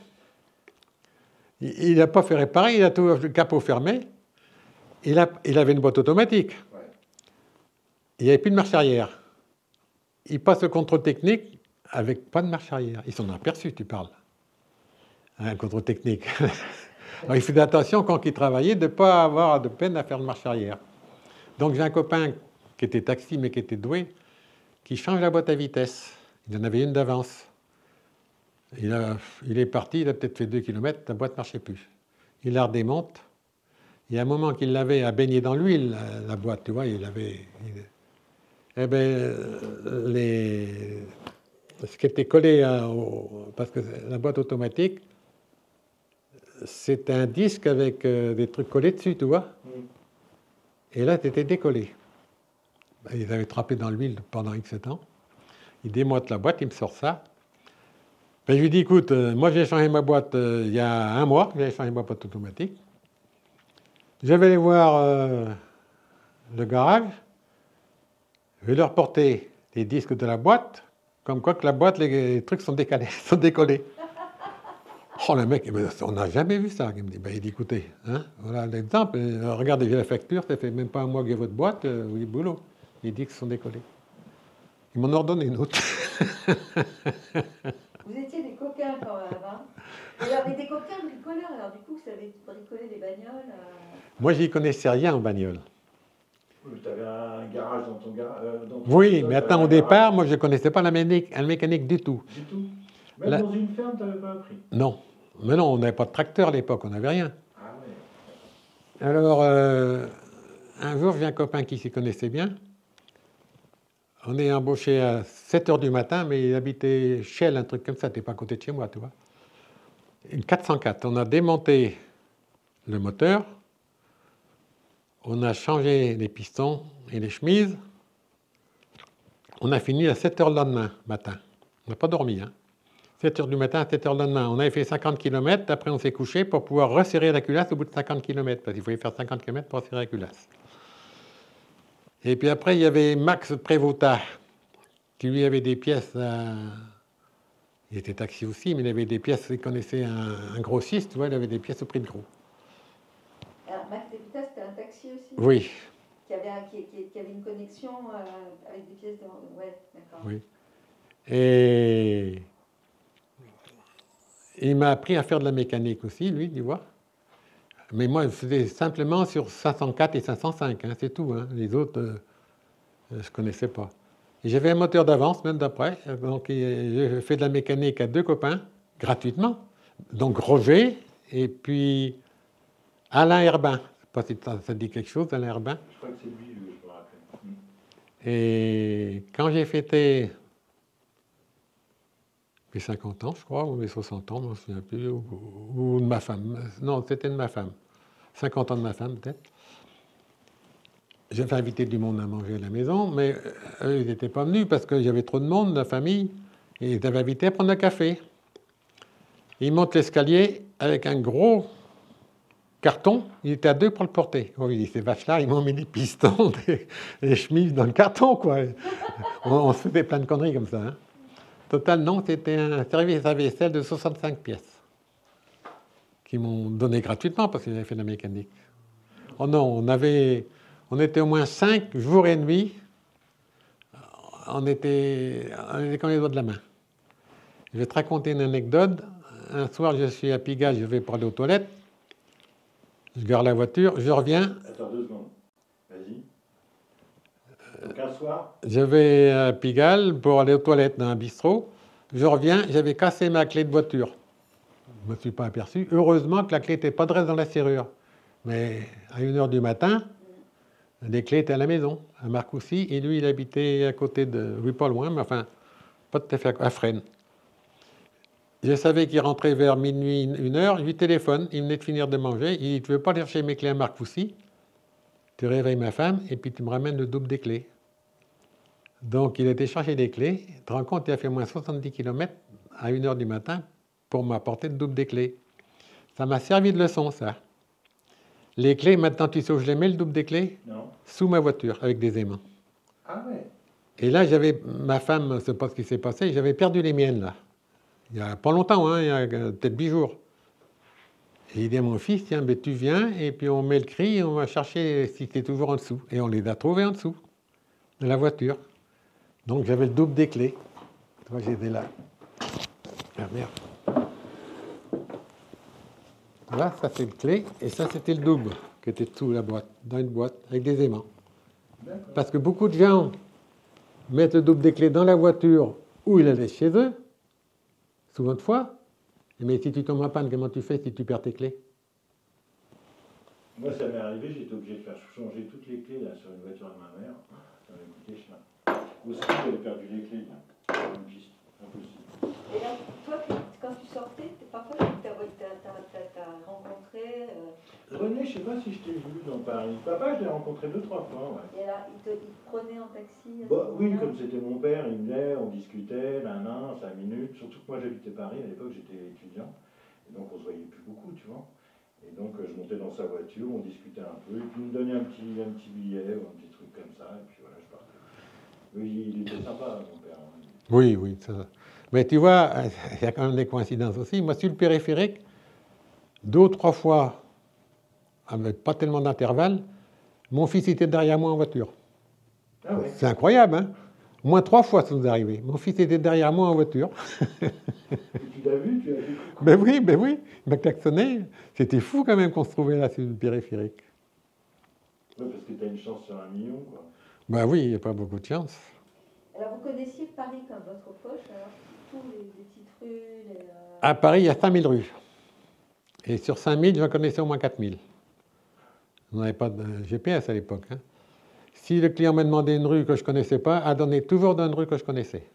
Il n'a pas fait réparer, il a tout le capot fermé. Il avait une boîte automatique. Ouais. Il n'y avait plus de marche arrière. Il passe au contrôle technique avec pas de marche arrière. Ils s'en ont aperçus, tu parles. Un contrôle technique. Alors, il faisait attention quand il travaillait de ne pas avoir de peine à faire de marche arrière. Donc j'ai un copain qui était taxi mais qui était doué, qui change la boîte à vitesse. Il en avait une d'avance. Il est parti, il a peut-être fait 2 km, la boîte ne marchait plus. Il la redémonte. Il y a un moment qu'il l'avait à baigner dans l'huile, la boîte, tu vois, Eh bien, ce qui était collé, parce que la boîte automatique, c'est un disque avec des trucs collés dessus, tu vois. Et là, c'était décollé. Il avait trempé dans l'huile pendant X temps. Il démonte la boîte, il me sort ça. Ben, je lui dis, écoute, moi j'ai changé ma boîte il y a 1 mois, j'avais changé ma boîte automatique. Je vais aller voir le garage, je vais leur porter les disques de la boîte, comme quoi que la boîte, les trucs sont décalés, sont décollés. Oh, le mec, on n'a jamais vu ça. Il me dit, ben, il dit, écoutez, hein, voilà l'exemple, regardez, j'ai la facture, ça fait même pas 1 mois que j'ai votre boîte, oui, boulot. Les disques sont décollés. Ils m'en ont redonné une autre. Vous étiez des coquins quand même, hein? Vous avez des coquins bricoleurs, alors du coup, vous savez bricoler des bagnoles Moi, j'y connaissais rien en bagnole. Oui, tu avais un garage dans ton garage. Oui, mais attends, au départ, moi, je ne connaissais pas la mécanique du tout. Du tout. Même dans une ferme, tu n'avais pas appris? Non. Mais non, on n'avait pas de tracteur à l'époque, on n'avait rien. Ah ouais. Alors, un jour, j'ai un copain qui s'y connaissait bien. On est embauché à 7h du matin, mais il habitait Chelles, un truc comme ça, t'es pas à côté de chez moi, tu vois. Une 404. On a démonté le moteur, on a changé les pistons et les chemises. On a fini à 7h le lendemain matin. On n'a pas dormi, hein. 7h du matin à 7h le lendemain. On avait fait 50 km, après on s'est couché pour pouvoir resserrer la culasse au bout de 50 km, parce qu'il fallait faire 50 km pour resserrer la culasse. Et puis après, il y avait Max Prévotat, qui lui avait des pièces, il était taxi aussi, mais il avait des pièces, il connaissait un grossiste, tu vois, il avait des pièces au prix de gros. Alors, Max Prévotat, c'était un taxi aussi? Oui. Qui avait une connexion avec des pièces de... Ouais, d'accord. Oui. Et il m'a appris à faire de la mécanique aussi, lui, tu vois. Mais moi, je faisais simplement sur 504 et 505, hein, c'est tout. Hein. Les autres, je ne connaissais pas. Et j'avais un moteur d'avance, même d'après. Donc, j'ai fait de la mécanique à 2 copains, gratuitement. Donc, Roger et puis Alain Herbin. Je ne sais pas si ça te dit quelque chose, Alain Herbin. Je crois que c'est lui, je me rappelle. Et quand j'ai fêté mes 50 ans, je crois, ou mes 60 ans, je ne me souviens plus, ou de ma femme. Non, c'était de ma femme. 50 ans de ma femme, peut-être. J'avais invité du monde à manger à la maison, mais eux, ils n'étaient pas venus parce qu'il y avait trop de monde, la famille, et ils avaient invité à prendre un café. Ils montent l'escalier avec un gros carton, il était à 2 pour le porter. Oh, il dit, ces vaches-là, ils m'ont mis des pistons, des chemises dans le carton, quoi. On se faisait plein de conneries comme ça, hein. Total, non, c'était un service à vaisselle de 65 pièces qui m'ont donné gratuitement parce qu'ils avaient fait de la mécanique. Oh non, on était au moins 5 jours et nuits. On était comme les doigts de la main. Je vais te raconter une anecdote. Un soir, je suis à Pigalle, je vais pour aller aux toilettes. Je gare la voiture, je reviens. Attends 2 secondes. Vas-y. Donc un soir, Je vais à Pigalle pour aller aux toilettes dans un bistrot. Je reviens, j'avais cassé ma clé de voiture. Je ne me suis pas aperçu. Heureusement que la clé n'était pas dresse dans la serrure. Mais à 1h du matin, Les clés étaient à la maison, à Marcoussis, et lui, il habitait à côté de, oui, pas loin, mais enfin, pas tout à fait à Fresnes. Je savais qu'il rentrait vers minuit, 1h, je lui téléphone, il venait de finir de manger, il dit, tu veux pas aller chercher mes clés à Marcoussis? Tu réveilles ma femme, et puis tu me ramènes le double des clés. Donc, il a été chercher des clés, tu te rends compte, il a fait moins 70 km à 1h du matin pour m'apporter le double des clés. Ça m'a servi de leçon, ça. Les clés, maintenant, tu sais où je les mets, le double des clés? Non. Sous ma voiture, avec des aimants. Ah ouais. Et là, j'avais, ma femme, je ne sais pas ce qui s'est passé, j'avais perdu les miennes, là. Il n'y a pas longtemps, hein, il y a peut-être 8 jours. Et il dit à mon fils, tiens, ben, tu viens, et puis on met le cri, et on va chercher si c'est toujours en dessous. Et on les a trouvés en dessous, de la voiture. Donc j'avais le double des clés. Tu vois, j'étais là. Ah merde. Là, ça c'est le clé, et ça c'était le double, qui était sous la boîte, dans une boîte, avec des aimants. Parce que beaucoup de gens mettent le double des clés dans la voiture où ils la laissent chez eux, souvent de fois. Mais si tu tombes en panne, comment tu fais si tu perds tes clés? Moi, ça m'est arrivé, j'étais obligé de faire changer toutes les clés là, sur une voiture de ma mère. Ça m'a coûté cher. Aussi, j'avais perdu les clés. Là. Impossible. Et là, toi, quand tu sortais, parfois, tu as rencontré... René, je ne sais pas si je t'ai vu dans Paris. Papa, je l'ai rencontré 2-3 fois. Ouais. Et là, il te prenait en taxi Bah, oui, comme c'était mon père, il venait, on discutait, 5 minutes. Surtout que moi, j'habitais Paris, à l'époque, j'étais étudiant. Et donc, on se voyait plus beaucoup, tu vois. Et donc, je montais dans sa voiture, on discutait un peu. Et puis, il me donnait un petit billet ou un petit truc comme ça. Et puis, voilà, je partais. Oui, il était sympa, mon père. Hein. Oui, oui. Ça. Mais tu vois, il y a quand même des coïncidences aussi. Moi, sur le périphérique, 2 ou 3 fois, avec pas tellement d'intervalle, mon fils était derrière moi en voiture. Ah ouais. C'est incroyable, hein? Au moins 3 fois, ça nous est arrivé. Mon fils était derrière moi en voiture. Et tu l'as vu, Ben oui, il m'a klaxonné. C'était fou quand même qu'on se trouvait là sur le périphérique. Oui, parce que tu as une chance sur 1 million, quoi. Ben oui, il n'y a pas beaucoup de chance. Alors, vous connaissiez Paris comme votre poche, alors tous les petites rues, À Paris, il y a 5000 rues. Et sur 5000, j'en connaissais au moins 4000. On n'avait pas de GPS à l'époque. Hein. Si le client m'a demandé une rue que je ne connaissais pas, a donné toujours dans une rue que je connaissais.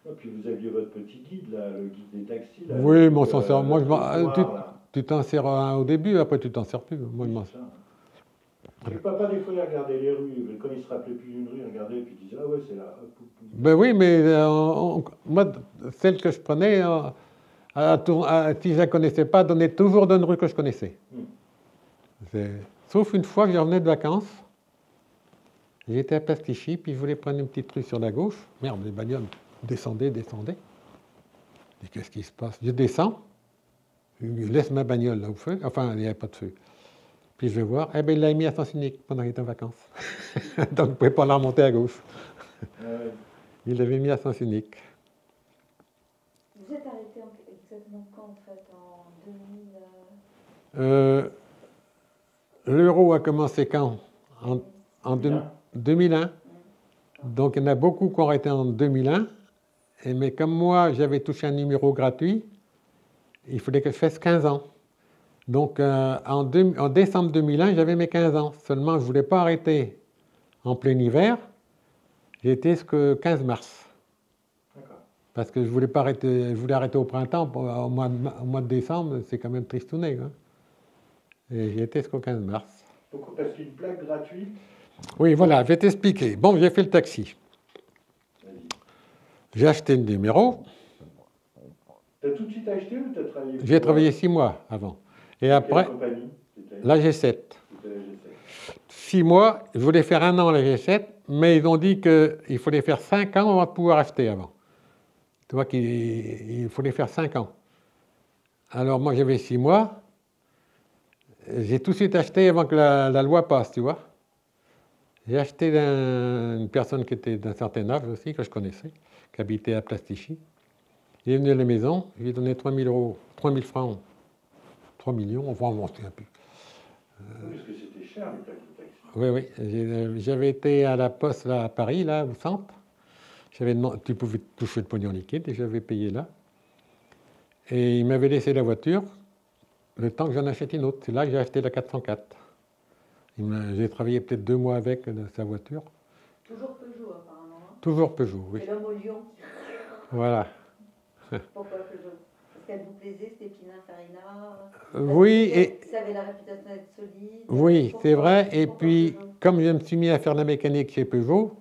Et puis vous aviez votre petit guide, là, le guide des taxis. Là, Oui, mais on s'en sert. Moi, noir, tu t'en sers un au début, après tu t'en sers plus. Moi, le papa, des fois, il regardait les rues. Quand il se rappelait plus d'une rue, il regardait et puis il disait ah ouais, c'est là. Ben oui, mais moi, celle que je prenais, si je ne la connaissais pas, donnait toujours dans une rue que je connaissais. Sauf une fois que je revenais de vacances. J'étais à Pastichy, puis je voulais prendre une petite rue sur la gauche. Merde, les bagnoles descendaient. Et qu'est-ce qui se passe? Je descends, je laisse ma bagnole là au feu. Enfin, il n'y avait pas de feu. Puis je vais voir, eh bien, il l'a mis à sens unique pendant qu'il était en vacances. Donc, je ne pouvais pas la remonter à gauche. Il l'avait mis à sens unique. Vous êtes arrêté exactement quand, en fait, en 2000 L'euro a commencé quand? En 2001. Donc, il y en a beaucoup qui ont arrêté en 2001. Mais comme moi, j'avais touché un numéro gratuit, il fallait que je fasse 15 ans. Donc, en décembre 2001, j'avais mes 15 ans. Seulement, je ne voulais pas arrêter en plein hiver. J'ai été jusqu'au 15 mars. D'accord. Parce que je voulais pas arrêter, je voulais arrêter au printemps. Au mois de décembre, c'est quand même tristouné. Hein. Et j'ai été jusqu'au 15 mars. Pourquoi? Parce qu'une plaque gratuite? Oui, voilà, je vais t'expliquer. Bon, j'ai fait le taxi. J'ai acheté le numéro. Tu as tout de suite acheté ou tu as travaillé? J'ai travaillé 6 mois avant. Et après, la G7. 6 mois, je voulais faire 1 an la G7, mais ils ont dit qu'il fallait faire 5 ans avant de pouvoir acheter avant. Tu vois qu'il fallait faire 5 ans. Alors moi, j'avais 6 mois. J'ai tout de suite acheté avant que la loi passe, tu vois. J'ai acheté une personne qui était d'un certain âge aussi, que je connaissais, qui habitait à Plastichy. Il est venu à la maison, je lui ai donné 3 000 francs, 3 millions, enfin, on ne se souvient plus. Parce que c'était cher, les plaques de taxi. Oui. J'avais été à la poste là, à Paris, là, au centre. Tu pouvais toucher le pognon liquide et j'avais payé là. Et il m'avait laissé la voiture le temps que j'en achète une autre. C'est là que j'ai acheté la 404. J'ai travaillé peut-être 2 mois avec sa voiture. Toujours Peugeot, apparemment. Hein. Toujours Peugeot, oui. C'est l'homme au lion. Voilà. Pourquoi Peugeot? Parce qu'elle vous plaisait, c'était Pininfarina. Oui, et Ça avait la réputation d'être solide. oui, Pourquoi? c'est vrai. Et Pourquoi puis, Peugeot? comme je me suis mis à faire la mécanique chez Peugeot,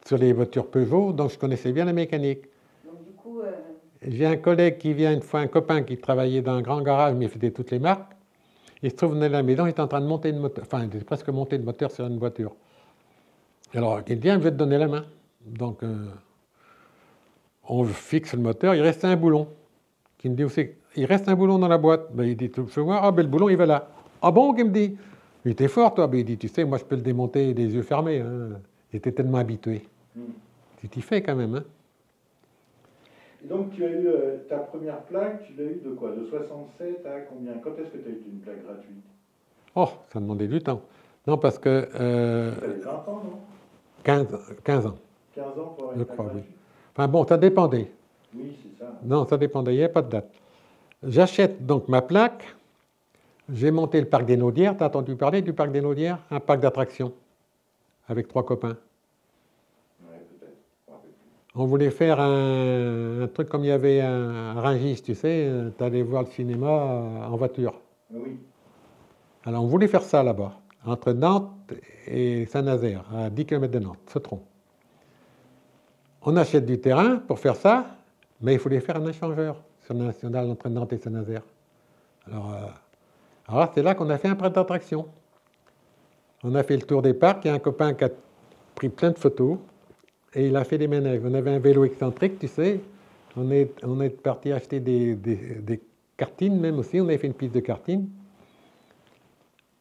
sur les voitures Peugeot, donc je connaissais bien la mécanique. Donc du coup, J'ai un collègue qui vient une fois, un copain qui travaillait dans un grand garage, mais il faisait toutes les marques. Il se trouve venait à la maison, il était en train de monter le moteur, enfin, il était presque monté le moteur sur une voiture. Alors, il dit, je vais te donner la main. Donc, on fixe le moteur, il reste un boulon. Qui me dit, il reste un boulon dans la boîte. Ben, il dit, tu peux voir, ah ben le boulon, il va là. Ah bon, qu'il me dit, il était fort, toi. Ben, il dit, tu sais, moi, je peux le démonter les yeux fermés. Hein. Il était tellement habitué. Tu t'y fais quand même. Hein. Et donc, tu as eu ta première plaque, tu l'as eu de quoi? De 67 à combien? Quand est-ce que tu as eu une plaque gratuite? Oh, ça demandait du temps. Non, parce que... Il fallait 20 ans, non? 15 ans. 15 ans pour avoir Je une plaque crois, oui. gratuite? Enfin bon, ça dépendait. Oui, c'est ça. Non, ça dépendait, il n'y avait pas de date. J'achète donc ma plaque. J'ai monté le parc des Naudières. Tu as entendu parler du parc des Naudières? Un parc d'attractions avec 3 copains. Oui, peut-être. Je me rappelle plus. On voulait faire un truc comme il y avait un Rungis, tu sais, tu allais voir le cinéma en voiture. Ah oui. Alors on voulait faire ça là-bas, entre Nantes et Saint-Nazaire, à 10 km de Nantes, Sautron. On achète du terrain pour faire ça, mais il fallait faire un échangeur sur la nationale entre Nantes et Saint-Nazaire. Alors c'est là qu'on a fait un parc d'attraction. On a fait le tour des parcs, il y a un copain qui a pris plein de photos, et il a fait des manèges. On avait un vélo excentrique, tu sais. On est parti acheter des kartines même aussi. On avait fait une piste de kartines.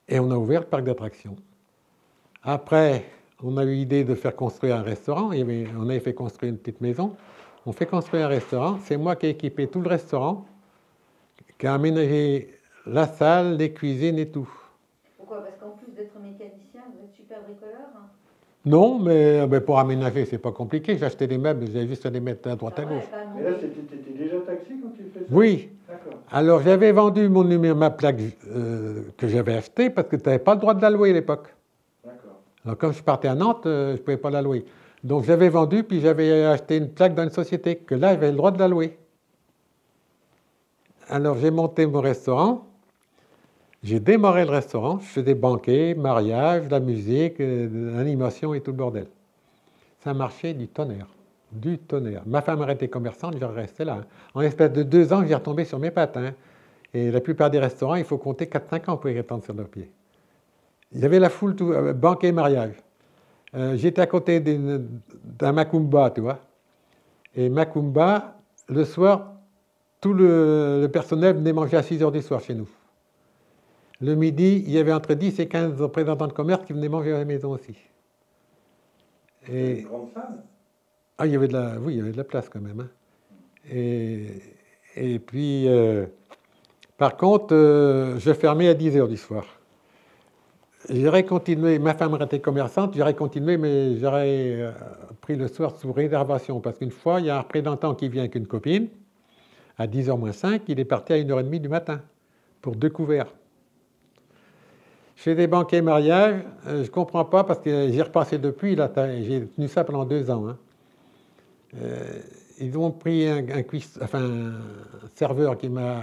Et on a ouvert le parc d'attractions. Après, on a eu l'idée de faire construire un restaurant. On avait fait construire une petite maison. On fait construire un restaurant. C'est moi qui ai équipé tout le restaurant, qui a aménagé la salle, les cuisines et tout. pourquoi? Parce qu'en plus d'être mécanicien, vous êtes super bricoleur. Hein. Non, mais pour aménager, c'est pas compliqué. J'ai acheté des meubles, j'avais juste à les mettre à droite à gauche. Mais là, tu étais déjà taxi quand tu fais ça? Oui. D'accord. Alors, j'avais vendu ma plaque que j'avais achetée parce que tu n'avais pas le droit de la louer à l'époque. D'accord. Alors, comme je partais à Nantes, je ne pouvais pas la louer. Donc, j'avais vendu, puis j'avais acheté une plaque dans une société, que là, j'avais le droit de la louer. Alors, j'ai monté mon restaurant. J'ai démarré le restaurant. Je faisais banquet, mariage, la musique, l'animation et tout le bordel. Ça marchait du tonnerre. Du tonnerre. Ma femme aurait été commerçante, je restais là. Hein. En l'espace de 2 ans, j'ai retombé sur mes pattes. Hein. Et la plupart des restaurants, il faut compter 4-5 ans pour y retourner sur leurs pieds. Il y avait la foule, tout, banquet, mariage. J'étais à côté d'un Macumba, tu vois. Et Macumba, le soir, tout le personnel venait manger à 6 h du soir chez nous. Le midi, il y avait entre 10 et 15 représentants de commerce qui venaient manger à la maison aussi. Et... une grande salle? Ah, il y avait de la place quand même. Hein. Et puis, par contre, je fermais à 10 h du soir. J'aurais continué, ma femme était commerçante, j'aurais continué, mais j'aurais pris le soir sous réservation. Parce qu'une fois, il y a un représentant qui vient avec une copine, à 10 h moins 5, il est parti à 1 h 30 du matin, pour 2 couverts. Je fais des banquets mariage, je ne comprends pas, parce que j'y ai repassé depuis, j'ai tenu ça pendant 2 ans. Hein. Ils ont pris un serveur qui m'a,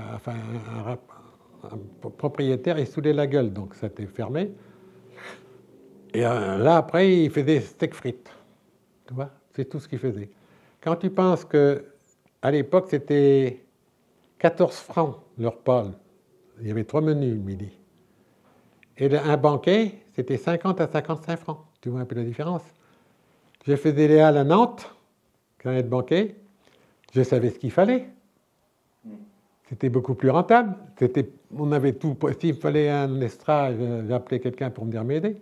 un propriétaire, il soudait la gueule, donc ça était fermé. Et là, après, il faisait des steaks frites. Tu vois, c'est tout ce qu'il faisait. Quand tu penses qu'à l'époque, c'était 14 francs le repas, il y avait 3 menus le midi. Et un banquet, c'était 50 à 55 francs. Tu vois un peu la différence. J'ai fait des halles à Nantes, quand il y avait de banquet. Je savais ce qu'il fallait. C'était beaucoup plus rentable. On avait tout. S'il fallait un estrage, j'appelais quelqu'un pour venir m'aider.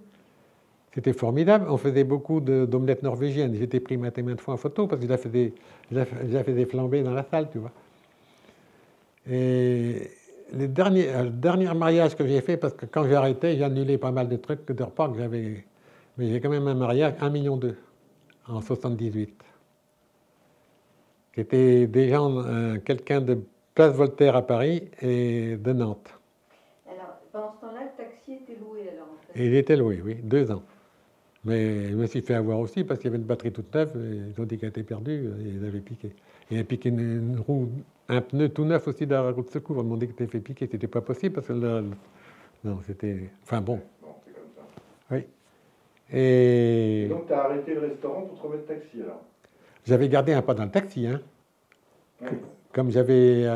C'était formidable. On faisait beaucoup d'omelettes norvégiennes. J'étais pris maintes fois en photo parce que j'ai fait des flambées dans la salle, tu vois. Et le dernier mariage que j'ai fait, parce que quand j'ai arrêté, j'ai annulé pas mal de trucs, de repas que j'avais. Mais j'ai quand même un mariage, 1,2 million en 78. C'était déjà quelqu'un de Place Voltaire à Paris et de Nantes. Alors, pendant ce temps-là, le taxi était loué alors en fait. Et il était loué, oui, 2 ans. Mais je me suis fait avoir aussi parce qu'il y avait une batterie toute neuve, et ils ont dit qu'elle était perdue, et ils avaient piqué. Il avait piqué une roue, un pneu tout neuf aussi dans la roue de secours. Ils m'ont dit que c'était fait piquer, c'était pas possible parce que non, c'était. Enfin bon. Bon, c'est comme ça. Oui. Et Et donc, tu as arrêté le restaurant pour te remettre taxi alors? j'avais gardé un pas dans le taxi, hein. Oui. Comme j'avais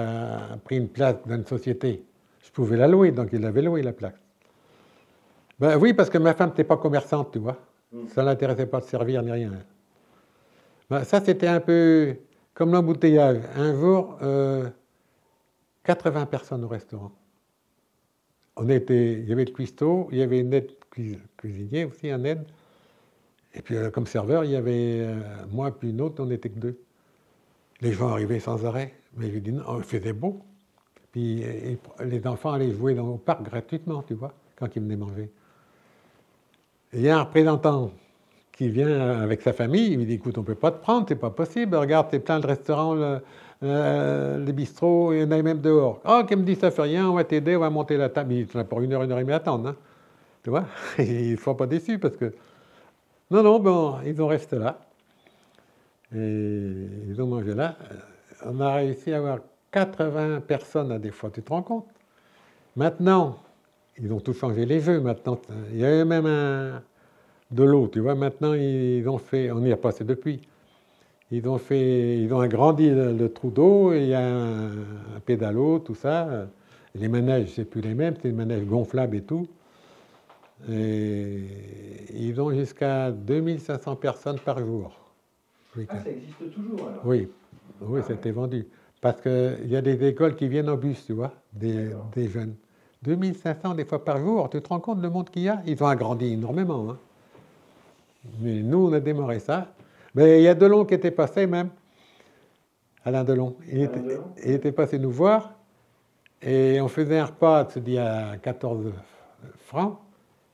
pris une place dans une société, je pouvais la louer, donc il avait loué la place. Ben oui, parce que ma femme n'était pas commerçante, tu vois. Ça ne l'intéressait pas de servir ni rien. Ben, ça, c'était un peu comme l'embouteillage. Un jour, 80 personnes au restaurant. Il y avait le cuistot, il y avait une aide cuisinier aussi, un aide. Et puis comme serveur, il y avait moi puis une autre, on n'était que 2. Les gens arrivaient sans arrêt. Mais je lui dis non, il faisait beau. Puis les enfants allaient jouer au parc gratuitement, tu vois, quand ils venaient manger. Et il y a un représentant qui vient avec sa famille, il me dit écoute, on ne peut pas te prendre, c'est pas possible. Regarde, c'est plein de restaurants, les bistrots, il y en a même dehors. Oh, qui me dit ça fait rien, on va t'aider, on va monter la table. Il pour 1 heure et demie attendre, hein. Tu vois, ils ne sont pas déçus parce que. Non, bon, ils ont resté là. Et ils ont mangé là. On a réussi à avoir 80 personnes à des fois, tu te rends compte? Maintenant, ils ont tout changé les jeux. Maintenant, il y a eu même de l'eau, tu vois. Maintenant, ils ont fait, on y a passé depuis. Ils ont agrandi le trou d'eau, il y a un pédalo, tout ça. Les manèges, c'est plus les mêmes, c'est des manèges gonflables et tout. Et ils ont jusqu'à 2500 personnes par jour. Ah, ça existe toujours alors? Oui, c'était vendu. Parce qu'il y a des écoles qui viennent en bus, tu vois, des jeunes. 2500 des fois par jour, tu te rends compte le monde qu'il y a? Ils ont agrandi énormément, hein. Mais nous, on a démarré ça. Mais il y a Delon qui était passé même, Alain Delon. Il était passé nous voir, et on faisait un repas, tu dis, à 14 francs.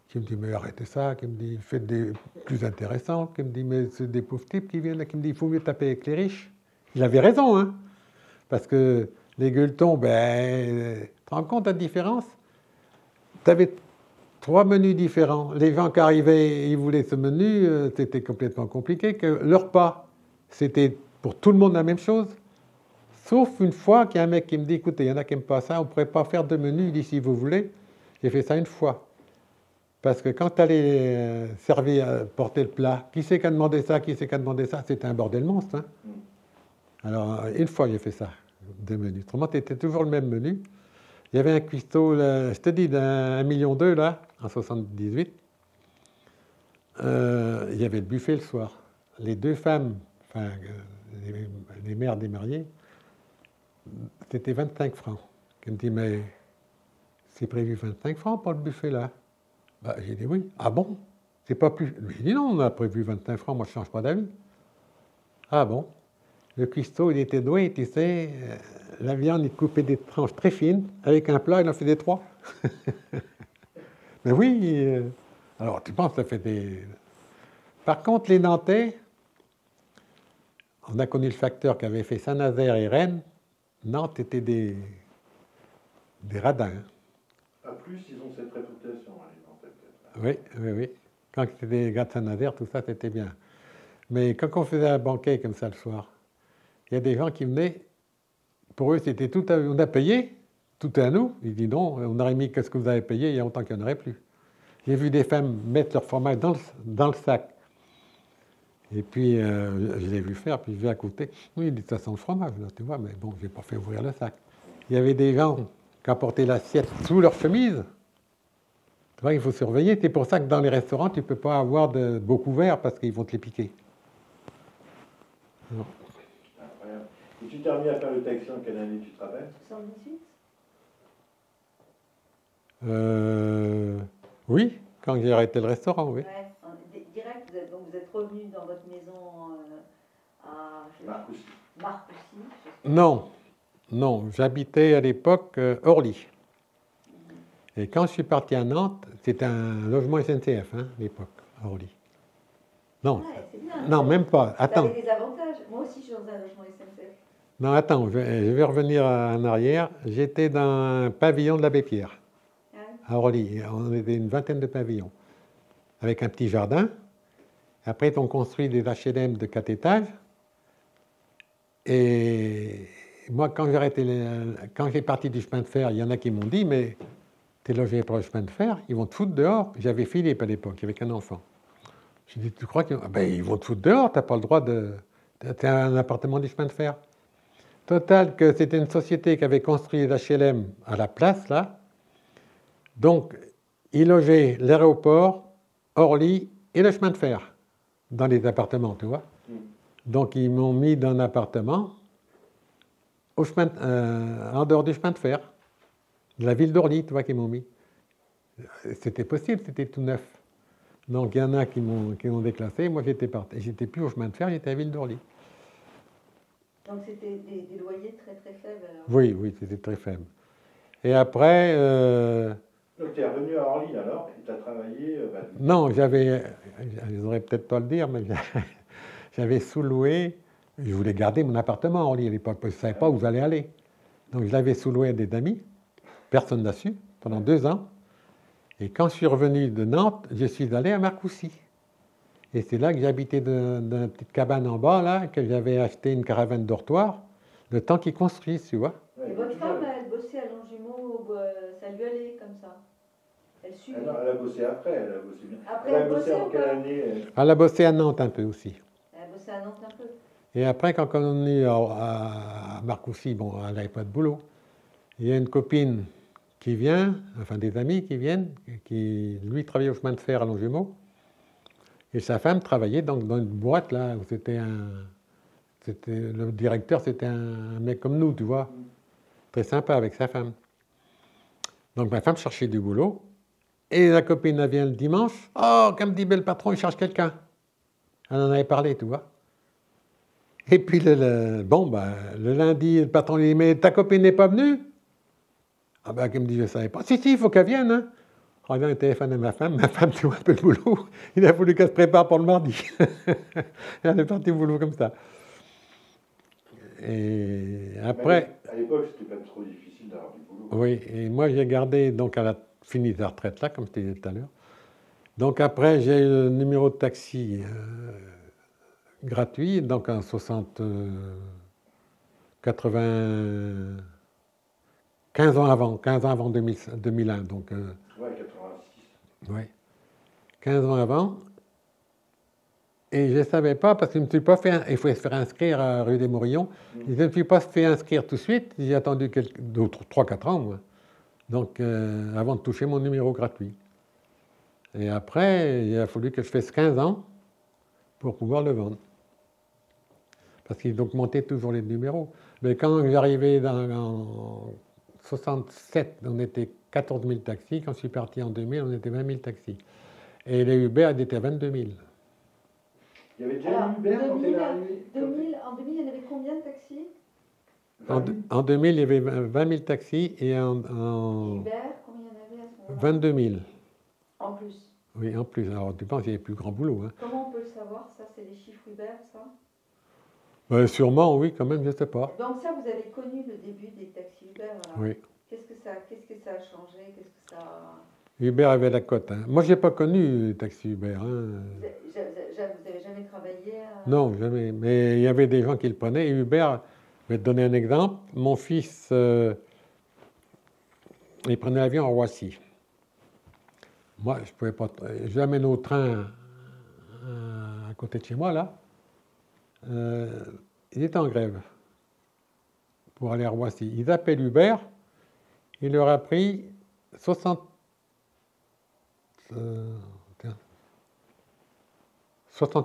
Qui me dit, mais arrêtez ça, qui me dit, faites des plus intéressants, qui me dit, mais c'est des pauvres types qui viennent là, qui me dit, il faut mieux taper avec les riches. Il avait raison, hein, parce que les gueuletons, tu te rends compte de la différence? Tu avais 3 menus différents. Les gens qui arrivaient, ils voulaient ce menu, c'était complètement compliqué. Que le repas, c'était pour tout le monde la même chose, sauf une fois qu'il y a un mec qui me dit, écoutez, il y en a qui n'aiment pas ça, on ne pourrait pas faire 2 menus, il dit, si vous voulez. J'ai fait ça une fois. Parce que quand tu allais servir, porter le plat, qui c'est qui a demandé ça, c'était un bordel monstre, hein. Alors, une fois, j'ai fait ça, 2 menus. Autrement, c'était toujours le même menu. Il y avait un cuistot, je te dis, d'1,2 million là, en 78. Il y avait le buffet le soir. Les 2 femmes, enfin, les mères des mariés, c'était 25 francs. Elle me dit, mais c'est prévu 25 francs pour le buffet là? J'ai dit oui. Ah bon? C'est pas plus. J'ai dit non, on a prévu 25 francs, moi je ne change pas d'avis. Ah bon? Le cuistot, il était doué, tu sais, la viande, il coupait des tranches très fines, avec un plat, il en faisait 3. Mais oui, alors tu penses, ça fait des. Par contre, les Nantais, on a connu le facteur qui avait fait Saint-Nazaire et Rennes. Nantes était des radins, hein. À plus, ils ont cette réputation, hein, les Nantais, peut-être. Oui. Quand c'était des gars de Saint-Nazaire, tout ça, c'était bien. Mais quand on faisait un banquet comme ça le soir, il y a des gens qui venaient, pour eux, c'était tout à eux. On a payé, tout est à nous. Ils disent non, on aurait mis qu'est-ce que vous avez payé, il y a longtemps qu'il n'y en aurait plus. J'ai vu des femmes mettre leur fromage dans le sac. Et puis, je l'ai vu faire, puis je vais à côté. Oui, il dit, ça sent le fromage, là, tu vois, mais bon, je n'ai pas fait ouvrir le sac. Il y avait des gens qui apportaient l'assiette sous leur chemise. Tu vois, il faut surveiller. C'est pour ça que dans les restaurants, tu ne peux pas avoir de beaux couverts parce qu'ils vont te les piquer. Non. Incroyable. Et tu t'es remis à faire le taxi en quelle année, tu te rappelles? 78. Oui, quand j'ai arrêté le restaurant, oui. Ouais, direct, donc vous êtes revenu dans votre maison à Marcoussis. Non, j'habitais à l'époque Orly. Et quand je suis parti à Nantes, c'était un logement SNCF, hein, à l'époque, à Orly. Non, c'est bien. non, même pas. Attends. Ça avait des avantages. Moi aussi, je suis dans un logement SNCF. Non, attends, je vais revenir en arrière. J'étais dans un pavillon de l'Abbé Pierre, à Orly. On était une vingtaine de pavillons. avec un petit jardin. Après, ils ont construit des HLM de 4 étages. Et moi, quand j'ai parti du chemin de fer, il y en a qui m'ont dit, mais t'es logé pour le chemin de fer, ils vont te foutre dehors. J'avais Philippe à l'époque, avec un enfant. J'ai dit, tu crois qu'ils ils vont te foutre dehors, t'as pas le droit de... T'as un appartement du chemin de fer. Total, que c'était une société qui avait construit l'HLM à la place, là. Donc, ils logeaient l'aéroport, Orly et le chemin de fer dans les appartements, tu vois. Donc, ils m'ont mis dans un appartement en dehors du chemin de fer, de la ville d'Orly, tu vois, qu'ils m'ont mis. C'était possible, c'était tout neuf. Donc, il y en a qui m'ont déclassé. Moi, j'étais plus au chemin de fer, j'étais à la ville d'Orly. Donc, c'était des loyers très, très faibles, alors. Oui, c'était très faible. Et après... Donc, tu es revenu à Orly, alors, et tu as travaillé... Non, ils n'auraient peut-être pas le dire, mais j'avais sous-loué, je voulais garder mon appartement à Orly à l'époque, parce que je ne savais pas où j'allais aller. Donc je l'avais sous-loué à des amis, personne n'a su, pendant 2 ans. Et quand je suis revenu de Nantes, je suis allé à Marcoussis. Et c'est là que j'habitais dans une petite cabane en bas, là, que j'avais acheté une caravane dortoir, le temps qu'ils construisent, tu vois. Et votre femme, elle bossait à Longjumeau, ça lui allait comme ça? Elle suivait? Elle a bossé après, elle a bossé bien. Après, elle a elle bossé bossait en quelle encore? année Elle a bossé à Nantes un peu aussi. Elle a bossé à Nantes un peu. Et après, quand on est à Marcoussis, bon, elle n'avait pas de boulot. Il y a une copine qui vient, enfin des amis qui viennent, qui lui travaillait au chemin de fer à Longjumeau. Et sa femme travaillait donc dans une boîte là où le directeur, c'était un mec comme nous, tu vois, très sympa avec sa femme. Donc ma femme cherchait du boulot et la copine elle vient le dimanche. Oh, comme dit le patron, il cherche quelqu'un. Elle en avait parlé, tu vois. Et puis le lundi, le patron lui dit, mais ta copine n'est pas venue? Ah ben, elle me dit, je ne savais pas. Si, il faut qu'elle vienne. Hein. Je reviens le téléphone à ma femme, tu vois un peu le boulot. Il a voulu qu'elle se prépare pour le mardi. Elle est partie au boulot comme ça. Et après... À l'époque, c'était pas trop difficile d'avoir du boulot. Oui, et moi j'ai gardé, donc elle a fini sa retraite là, comme je te disais tout à l'heure. Donc après, j'ai eu le numéro de taxi gratuit, donc en 15 ans avant 2001. Donc, ouais, 86. Oui, 15 ans avant. Et je ne savais pas, parce que je ne me suis pas fait... Il faut se faire inscrire à rue des Morillons. Je ne me suis pas fait inscrire tout de suite. J'ai attendu 3-4 ans, moi. Donc, avant de toucher mon numéro gratuit. Et après, il a fallu que je fasse 15 ans pour pouvoir le vendre. Parce qu'ils augmentaient toujours les numéros. Mais quand j'arrivais en 67, on était 14 000 taxis. Quand je suis parti en 2000, on était 20 000 taxis. Et les Uber, ils étaient 22 000. Il y avait déjà un Uber quand tu es arrivé? En 2000, il y en avait combien de taxis? En 2000, il y avait 20 000 taxis et Uber, combien il y en avait à ce moment-là? 22 000. En plus. Oui, en plus. Alors, tu penses qu'il y avait plus grand boulot. Hein. Comment on peut le savoir? Ça, c'est les chiffres Uber, ça? Sûrement, oui, quand même, je ne sais pas. Donc ça, vous avez connu le début des taxis Uber. Alors. Oui. Qu'est-ce que ça a changé? Qu'est-ce que ça... Uber avait la cote. Hein. Moi, je n'ai pas connu taxi Uber. Hein. Vous n'avez jamais travaillé à... Non, jamais. Mais il y avait des gens qui le prenaient. Et Uber, je vais te donner un exemple. Mon fils, il prenait l'avion à Roissy. Moi, je ne pouvais pas... J'amène au train à côté de chez moi, là. Il était en grève pour aller à Roissy. Ils appellent Uber. Il leur a pris 60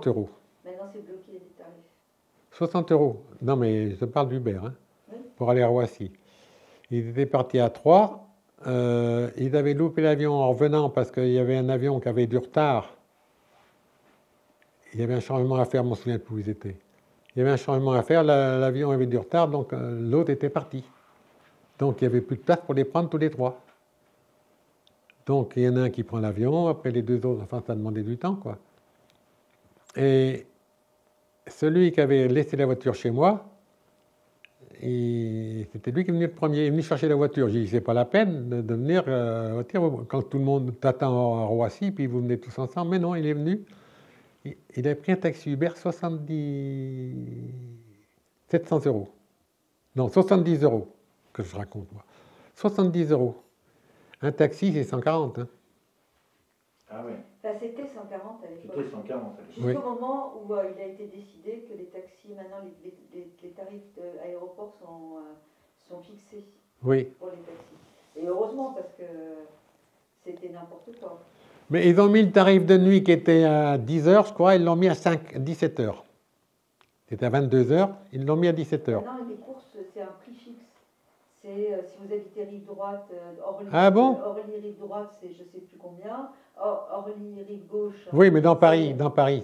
euros. Maintenant, c'est bloqué les tarifs. 60 euros. Non, mais je parle d'Uber, hein, Oui. pour aller à Roissy. Ils étaient partis à 3. Ils avaient loupé l'avion en revenant parce qu'il y avait un avion qui avait du retard. Il y avait un changement à faire, je me souviens plus où ils étaient. Il y avait un changement à faire, l'avion avait du retard, donc l'autre était parti. Donc il n'y avait plus de place pour les prendre tous les 3. Donc il y en a un qui prend l'avion, après les 2 autres, enfin ça demandait du temps, quoi. Et celui qui avait laissé la voiture chez moi, et c'était lui qui est venu le premier. Il est venu chercher la voiture. J'ai dit, c'est pas la peine de venir quand tout le monde t'attend à Roissy, puis vous venez tous ensemble. Mais non, il est venu. Il a pris un taxi Uber 700 euros. Non, 70 euros, que je raconte moi. 70 euros. Un taxi, c'est 140. Hein. Ah ouais, Enfin, c'était 140 à l'époque. c'était 140 à l'époque. Oui. Jusqu'au moment où il a été décidé que les taxis, maintenant les tarifs d'aéroport sont fixés Oui. pour les taxis. Et heureusement parce que c'était n'importe quoi. Mais ils ont mis le tarif de nuit qui était à 10 heures, je crois, ils l'ont mis à 17 heures. C'était à 22 heures, ils l'ont mis à 17 heures. Maintenant, les courses, c'est un prix fixe. C'est si vous habitez rive droite, Orly, Ah bon Orly rive droite, c'est je sais plus combien. Orly rive gauche. Oui, mais dans Paris,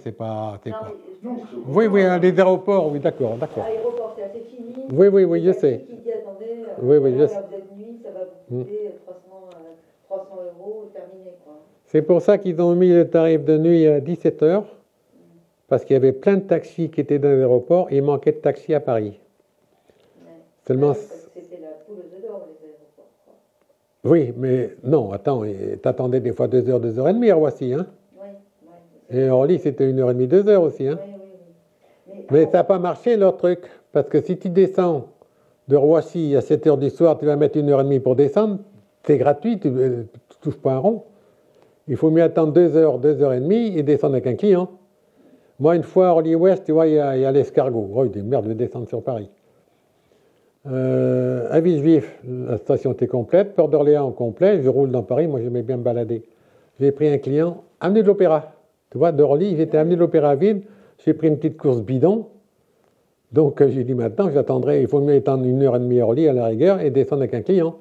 c'est pas. Non, pas. mais, Non, c'est au Oui, oui, les aéroports, oui, d'accord. Aéroport, c'est assez fini. Oui, oui, oui, je sais. Qui dit, attendez, Oui, oui, je là, sais. vous êtes nuit, ça va vous coûter 300 euros, terminé, quoi. C'est pour ça qu'ils ont mis le tarif de nuit à 17 heures, parce qu'il y avait plein de taxis qui étaient dans l'aéroport et il manquait de taxis à Paris. Ouais. Seulement. Ouais, parce que c'était la poule aux œufs d'or, les aéroports, quoi. Oui, mais non, attends, t'attendais des fois 2 heures, 2 heures et demie à Roissy, hein. Oui, Et Orly, c'était 1 heure et demie, 2 heures aussi, hein. oui. Mais ça n'a pas marché leur truc, parce que si tu descends de Roissy à 7 heures du soir, tu vas mettre 1 heure et demie pour descendre, c'est gratuit, tu ne touches pas un rond. Il faut mieux attendre 2 heures, 2 heures et demie et descendre avec un client. Moi, une fois à Orly-Ouest, tu vois, il y a l'escargot. Oh, il dit merde, je vais descendre sur Paris. À Villejuif, la station était complète. Port d'Orléans complet. Je roule dans Paris. Moi, j'aimais bien me balader. J'ai pris un client amené de l'Opéra. Tu vois, d'Orly, j'étais amené de l'Opéra vide. J'ai pris une petite course bidon. Donc, j'ai dit maintenant, j'attendrai. Il faut mieux attendre 1 heure et demie à Orly à la rigueur et descendre avec un client.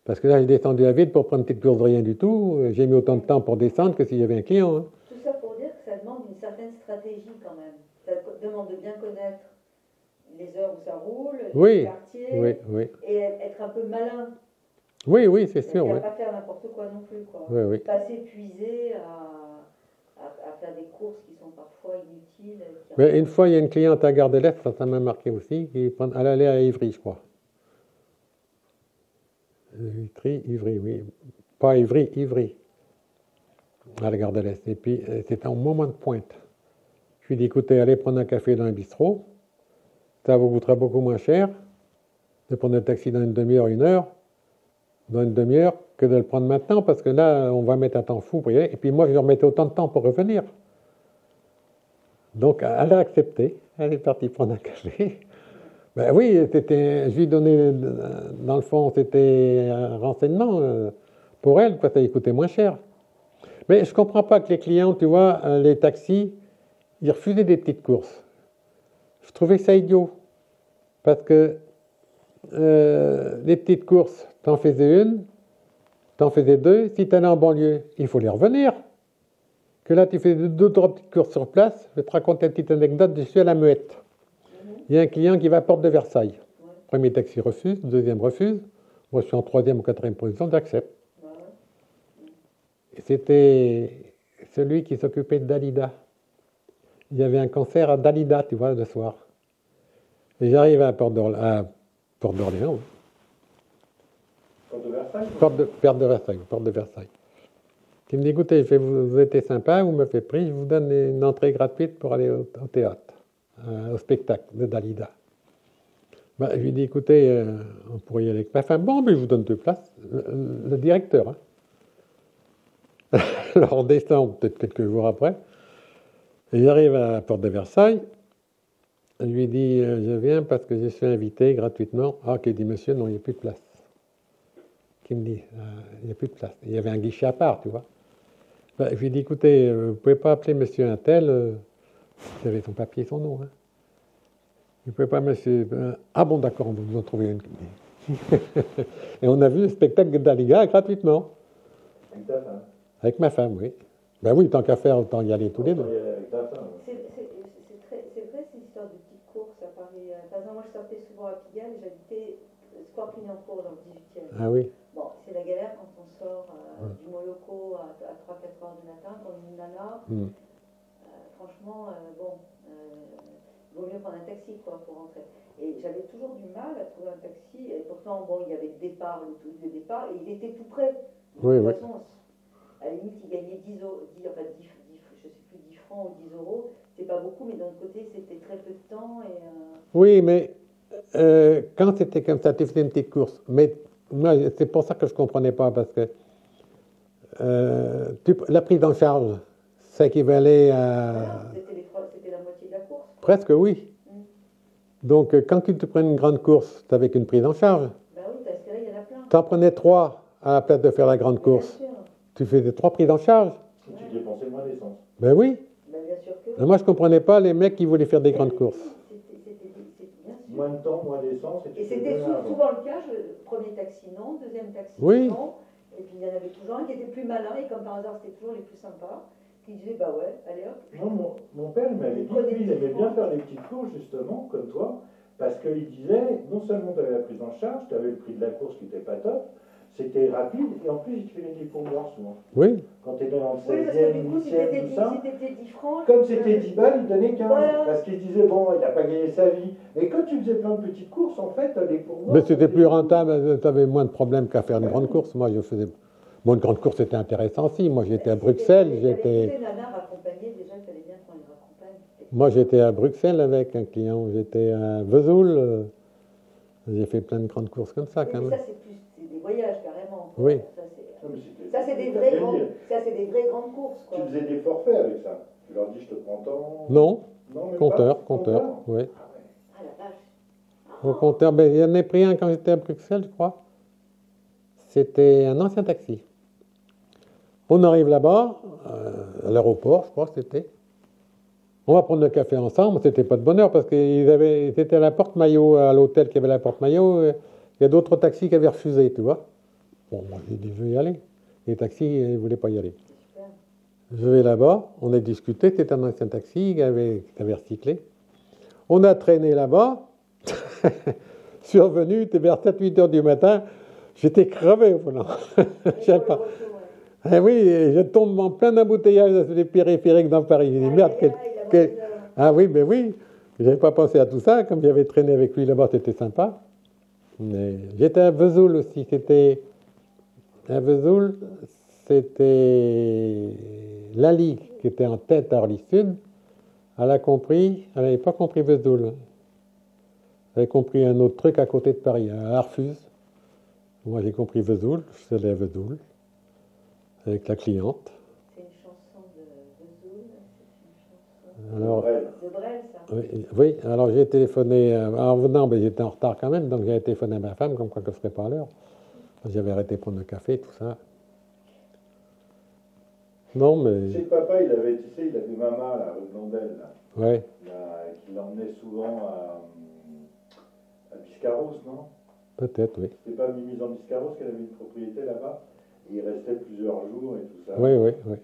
Parce que là, j'ai descendu à vide pour prendre une petite course de rien du tout. J'ai mis autant de temps pour descendre que si j'avais un client. Hein. Tout ça pour dire que ça demande une certaine stratégie quand même. Ça demande de bien connaître les heures où ça roule, les quartiers, oui. et être un peu malin. Oui, oui, c'est sûr. Et Oui. à pas faire n'importe quoi non plus, quoi. Oui, oui. Pas s'épuiser à faire des courses qui sont parfois inutiles. Mais une fois, il y a une cliente à Gare de l'Est, ça m'a marqué aussi, elle allait à Ivry, je crois. Ivry, oui. Pas Ivry, Ivry. À la Gare de l'Est. Et puis, c'était un moment de pointe. Je lui ai dit, écoutez, allez prendre un café dans un bistrot. Ça vous coûtera beaucoup moins cher de prendre un taxi dans une demi-heure, 1 heure, dans une demi-heure, que de le prendre maintenant, parce que là, on va mettre un temps fou pour y aller. Et puis moi, je leur mettais autant de temps pour revenir. Donc, elle a accepté. Elle est partie prendre un café. Ben oui, je lui donnais, dans le fond, c'était un renseignement pour elle, quoi, ça lui coûtait moins cher. Mais je ne comprends pas que les clients, tu vois, les taxis, ils refusaient des petites courses. Je trouvais ça idiot. Parce que les petites courses, t'en faisais une, t'en faisais 2. Si tu allais en banlieue, il faut les revenir. Que là, tu fais 2 3 petites courses sur place. Je vais te raconter une petite anecdote. Je suis à la Muette. Il y a un client qui va à Porte de Versailles. Premier taxi refuse, deuxième refuse. Moi, je suis en 3e ou 4e position, j'accepte. C'était celui qui s'occupait de Dalida. Il y avait un concert à Dalida, tu vois, le soir. Et j'arrive à Porte d'Orléans. Porte de Versailles Porte de Versailles. Il me dit, écoutez, vous êtes sympa, vous me faites prix, je vous donne une entrée gratuite pour aller au théâtre, au spectacle de Dalida. Ben, je lui dis, écoutez, on pourrait y aller avec ma femme. Bon, mais je vous donne 2 places. Le directeur. Hein. Alors on descend peut-être quelques jours après. Et j'arrive à la Porte de Versailles. Je lui dis, je viens parce que je suis invité gratuitement. Ah, qui dit, monsieur, non, il n'y a plus de place. Qui me dit, il n'y a plus de place. Il y avait un guichet à part, tu vois. Ben, je lui dis, écoutez, vous ne pouvez pas appeler monsieur Untel. J'avais son papier et son nom. Hein. Vous ne pouvez pas, monsieur. Ah bon, d'accord, on va vous en trouver une. Et on a vu le spectacle de Dalida gratuitement. avec ta femme. Avec ma femme, oui. Ben oui, tant qu'à faire, autant y aller tous les deux. Avec ta femme. C'est vrai, ces histoires de petites courses à Paris. Par exemple, moi, je sortais souvent à Pigalle et j'habitais Square Clignancourt dans le 18e. Ah oui. Bon, c'est la galère quand on sort du Moloko à 3-4 heures du matin, quand une nana. Franchement, bon, vaut mieux prendre un taxi, quoi, pour rentrer. Et j'avais toujours du mal à trouver un taxi. Et pourtant, bon, il y avait le départ, le truc de départ, et il était tout près. Oui, De toute oui. façon, à la limite, il gagnait 10 euros, enfin 10, je sais plus, 10 francs ou 10 euros. C'est pas beaucoup, mais d'un autre côté, c'était très peu de temps. Et, Oui, mais quand c'était comme ça, tu faisais une petite course. Mais moi, c'est pour ça que je ne comprenais pas, parce que la prise en charge, ça équivalait à... voilà, c'était la moitié de la course. Presque, oui. Donc, quand tu te prenais une grande course, tu n'avais qu'une prise en charge. Ben oui, parce que là, il y en a plein. Tu en prenais 3 à la place de faire la grande course. Bien sûr. Tu faisais 3 prises en charge. Et tu dépensais moins d'essence. Ben oui. Ben, bien sûr que oui. Et moi, je ne comprenais pas les mecs qui voulaient faire des grandes courses. C'était bien sûr. Moins de temps, moins d'essence. Et c'était souvent le cas, premier taxi non, deuxième taxi Oui. non, et puis il y en avait toujours un qui était plus malin, et comme par hasard c'était toujours les plus sympas, qui disait bah ouais, allez hop. Non, mon père il m'avait dit que lui, il aimait bien faire des petites courses justement, comme toi, parce qu'il disait, non seulement tu avais la prise en charge, tu avais le prix de la course qui n'était pas top, c'était rapide, et en plus il te filait des pourboires souvent. Oui. Quand tu étais dans le Oui, parce que 16e, du coup, 8e, tout ça, si t'étais 10 francs... comme c'était 10 balles, il donnait 15, Voilà. parce qu'il disait, bon, il n'a pas gagné sa vie. Mais quand tu faisais plein de petites courses, en fait, les pourboires... Mais c'était plus rentable, tu avais moins de problèmes qu'à faire une grande course. Moi, je faisais... Bon, une grande course, c'était intéressant aussi. Moi, j'étais à Bruxelles. Les nanas raccompagnaient, déjà, il fallait bien qu'on les raccompagne. Moi, j'étais à Bruxelles avec un client. J'étais à Vesoul. J'ai fait plein de grandes courses comme ça, Oui, quand mais même. ça, c'est des voyages, carrément. Oui. Ça, c'est des vraies grandes courses, quoi. Tu faisais des forfaits avec ça. Tu leur dis, je te prends tant... Non, Non, même compteur, pas. compteur, oui. Ah ouais. Ah la vache. Au compteur, ben, il y en a pris un quand j'étais à Bruxelles, je crois. C'était un ancien taxi. On arrive là-bas, à l'aéroport, je crois que c'était. On va prendre le café ensemble, c'était pas de bonheur parce qu'ils étaient à la porte-maillot, à l'hôtel qui avait la porte-maillot. Il y a d'autres taxis qui avaient refusé, tu vois. Bon, moi j'ai dit, je vais y aller. Les taxis, ils ne voulaient pas y aller. Super. Je vais là-bas, on a discuté, c'était un ancien taxi qui avait recyclé. On a traîné là-bas. Je suis revenu, c'était vers 7-8 heures du matin. J'étais crevé au volant. Je sais pas. Eh oui, je tombe en plein embouteillage sur les périphériques dans Paris. J'ai dit, merde, ah oui, ben oui. J'avais pas pensé à tout ça. Comme j'avais traîné avec lui là-bas, c'était sympa. Mais j'étais à Vesoul aussi. À Vesoul, c'était Lali qui était en tête à Orly Sud. Elle n'avait pas compris Vesoul. Elle avait compris un autre truc à côté de Paris, à Arfus. Moi, j'ai compris Vesoul. Je suis allé à Vesoul avec la cliente. C'est une chanson de Vesoul, c'est une chanson Alors, de Brel, ça. oui, alors j'ai téléphoné, en venant, ben, j'étais en retard quand même, donc j'ai téléphoné à ma femme, comme quoi que je ne serais pas à l'heure. J'avais arrêté de prendre le café, tout ça. Non, mais... Chez papa, il avait maman, la rue Blondel, là, Ouais. qui l'emmenait souvent à Biscarrosse, non? Peut-être, oui. C'était pas Mimi en Biscarrosse qu'elle avait une propriété là-bas? Et il restait plusieurs jours et tout ça. Oui, oui, oui.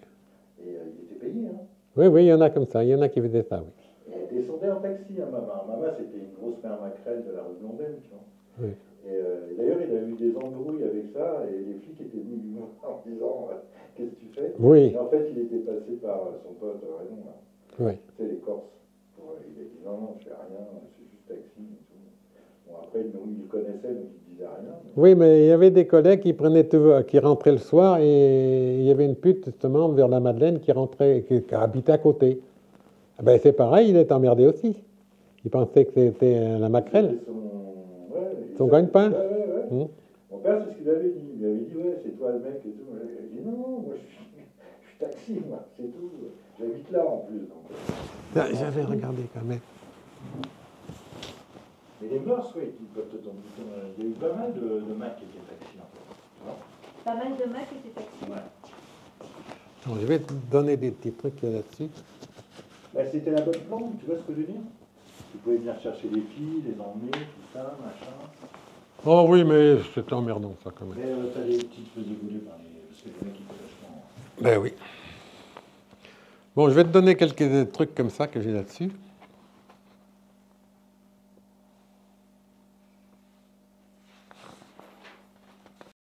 Et il était payé, hein? Oui, oui, il y en a comme ça, il y en a qui faisaient ça, oui. Elle descendait en taxi, hein, maman. Maman, c'était une grosse mère maquerelle de la rue Blondel, tu vois. Oui. Et d'ailleurs, il a eu des embrouilles avec ça, et les flics étaient venus lui voir en disant qu'est-ce que tu fais? Oui. Et en fait, il était passé par son pote Raymond, là. Oui. Tu sais, les Corses. Il a dit non, je fais rien, c'est juste taxi et tout. Bon, après, il le connaissait, donc il disait rien. Mais... Oui, mais il y avait des collègues qui rentraient le soir, et il y avait une pute, justement, vers la Madeleine, qui habitait à côté. Ah ben, c'est pareil, il est emmerdé aussi. Il pensait que c'était la maquerelle. Son gagne-pain. Ouais. Mon père, c'est ce qu'il avait dit. Il avait dit, ouais, c'est toi le mec et tout. Il avait dit, non, moi je suis taxi, moi, c'est tout. J'habite là en plus. Donc... J'avais regardé quand même. Mais les mœurs, oui, ils peuvent te tomber. Il y a eu pas mal de mecs qui étaient taxis, en fait. Pas mal de mecs qui étaient taxis. Ouais. Donc, je vais te donner des petits trucs là-dessus. Bah, c'était la bonne plante, tu vois ce que je veux dire? Tu pouvais venir chercher les filles, les emmener, tout ça, machin. Oh oui, mais c'était emmerdant, ça, quand même. Mais t'as des petites choses évoluées par les... Parce que les mecs, ils étaient vachement... Ben oui. Bon, je vais te donner quelques trucs comme ça que j'ai là-dessus.